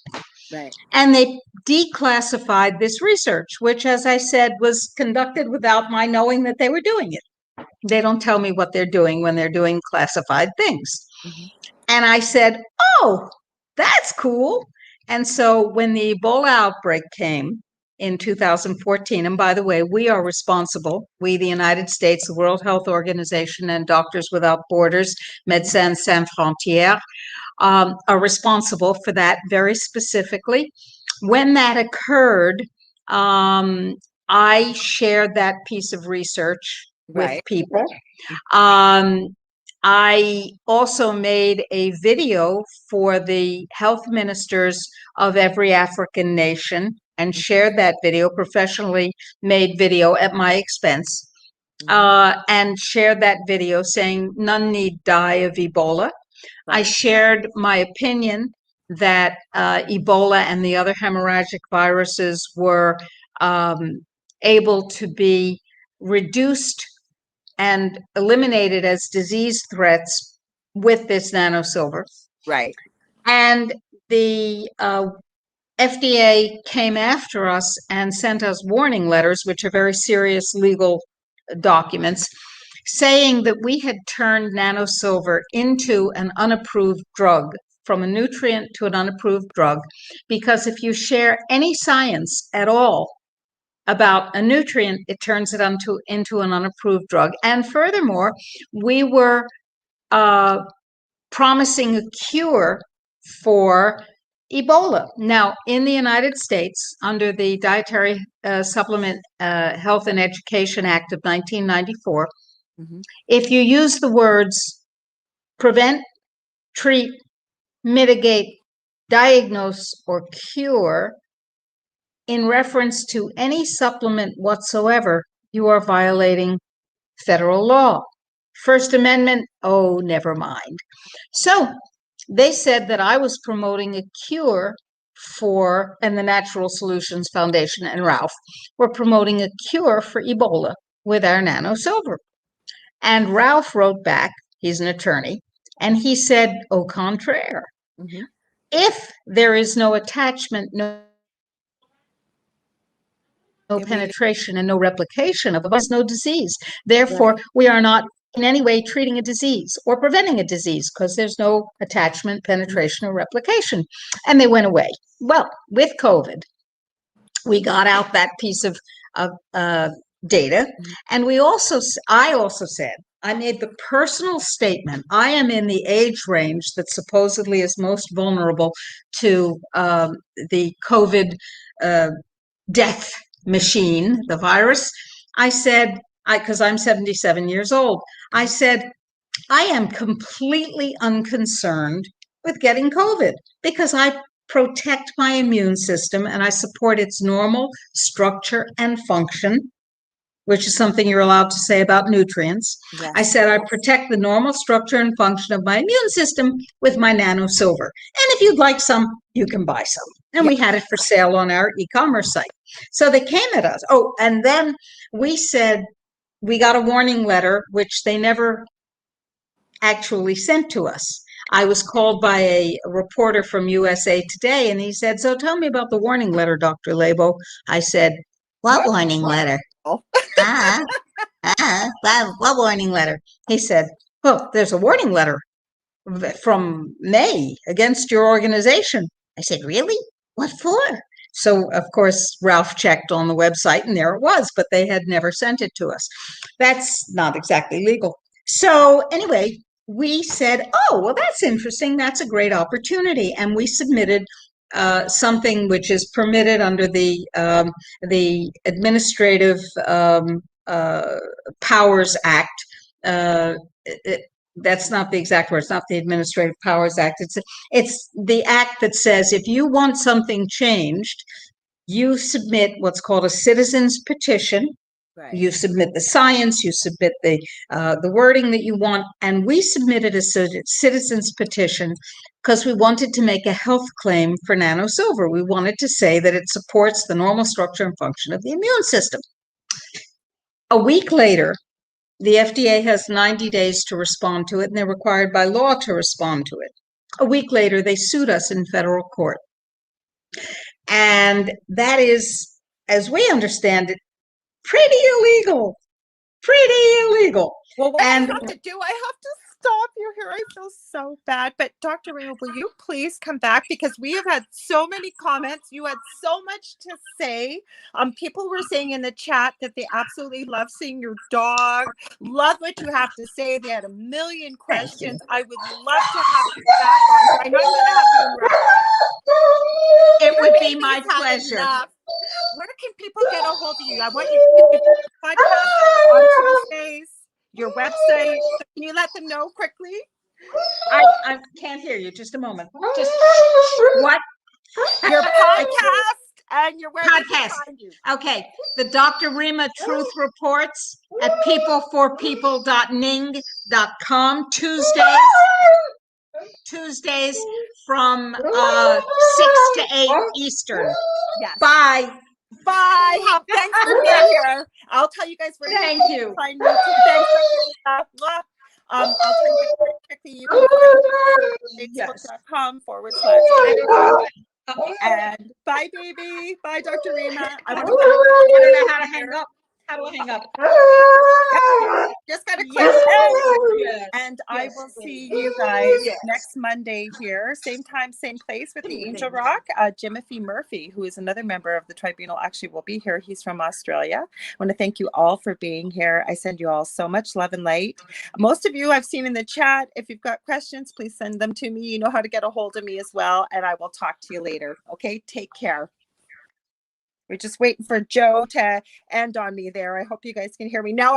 Right. And they declassified this research, which, as I said, was conducted without my knowing that they were doing it. They don't tell me what they're doing when they're doing classified things. And I said, oh, that's cool. And so when the Ebola outbreak came in 2014, and by the way, we are responsible, we, the United States, the World Health Organization, and Doctors Without Borders, Médecins Sans Frontières, are responsible for that very specifically. When that occurred, I shared that piece of research with people. I also made a video for the health ministers of every African nation and shared that video, professionally made video at my expense, and shared that video saying none need die of Ebola. I shared my opinion that Ebola and the other hemorrhagic viruses were able to be reduced and eliminated as disease threats with this nanosilver. Right. And the FDA came after us and sent us warning letters, which are very serious legal documents, saying that we had turned nanosilver into an unapproved drug, from a nutrient to an unapproved drug, because if you share any science at all about a nutrient, it turns it into an unapproved drug. And furthermore, we were promising a cure for Ebola. Now, in the United States, under the Dietary Supplement Health and Education Act of 1994, if you use the words prevent, treat, mitigate, diagnose, or cure in reference to any supplement whatsoever, you are violating federal law. First Amendment, oh, never mind. So they said that I was promoting a cure for, and the Natural Solutions Foundation and Ralph were promoting a cure for Ebola with our nano silver. And Ralph wrote back, he's an attorney, and he said, au contraire. If there is no attachment, no penetration, and no replication of a virus, no disease. Therefore, we are not in any way treating a disease or preventing a disease because there's no attachment, penetration, or replication. And they went away. Well, with COVID, we got out that piece of data. And I also said, I made the personal statement, I am in the age range that supposedly is most vulnerable to the COVID death machine, the virus. I said, because I'm 77 years old, I said, I am completely unconcerned with getting COVID because I protect my immune system and I support its normal structure and function, which is something you're allowed to say about nutrients. Yes. I said, I protect the normal structure and function of my immune system with my nano silver. And if you'd like some, you can buy some. And we had it for sale on our e-commerce site. So they came at us. Oh, and then we said, we got a warning letter, which they never actually sent to us. I was called by a reporter from USA Today, and he said, so tell me about the warning letter, Dr. Laibow. I said, what warning letter? What warning letter? He said, well, there's a warning letter from May against your organization. I said, really? What for? So, of course, Ralph checked on the website and there it was, but they had never sent it to us. That's not exactly legal. So anyway, we said, oh, well, that's interesting. That's a great opportunity. And we submitted something which is permitted under the Administrative Powers Act. That's not the exact word. It's not the Administrative Powers Act. It's the act that says if you want something changed, you submit what's called a citizen's petition. Right. You submit the science, you submit the wording that you want, and we submitted a citizen's petition because we wanted to make a health claim for nano silver. We wanted to say that it supports the normal structure and function of the immune system. A week later, the FDA has 90 days to respond to it, and they're required by law to respond to it. A week later, they sued us in federal court. And that is, as we understand it, pretty illegal. Well, what I have to do, I have to stop you here. I feel so bad. But Dr. Rima, will you please come back? Because we have had so many comments. You had so much to say. People were saying in the chat that they absolutely love seeing your dog, love what you have to say. They had a million questions. I would love to have you back on. I know I'm going to have you around. It would be my pleasure. Where can people get a hold of you? I want you to get your podcast on Tuesdays, your website. Can you let them know quickly? I can't hear you. Just a moment. Just what? Your podcast and your podcast. Okay. The Dr. Rima Truth Reports at peopleforpeople.ning.com. Tuesdays from 6 to 8 Eastern. Yes. Bye. Bye. Thanks for being here. I'll tell you guys where Thank you. Find me. Thanks. I'll tell you very quickly. You can go to facebook.com/. And bye, baby. Bye, Dr. Rima. I don't know how to hang up. How do I hang up? Just got to click Yes. and Yes, I will see you guys yes. next Monday here, same time, same place with the Angel Rock. Jimothy Murphy, who is another member of the tribunal, actually will be here. He's from Australia. I want to thank you all for being here. I send you all so much love and light. Most of you I've seen in the chat. If you've got questions, please send them to me. You know how to get a hold of me as well, and I will talk to you later. Okay, take care. We're just waiting for Joe to end on me there. I hope you guys can hear me now.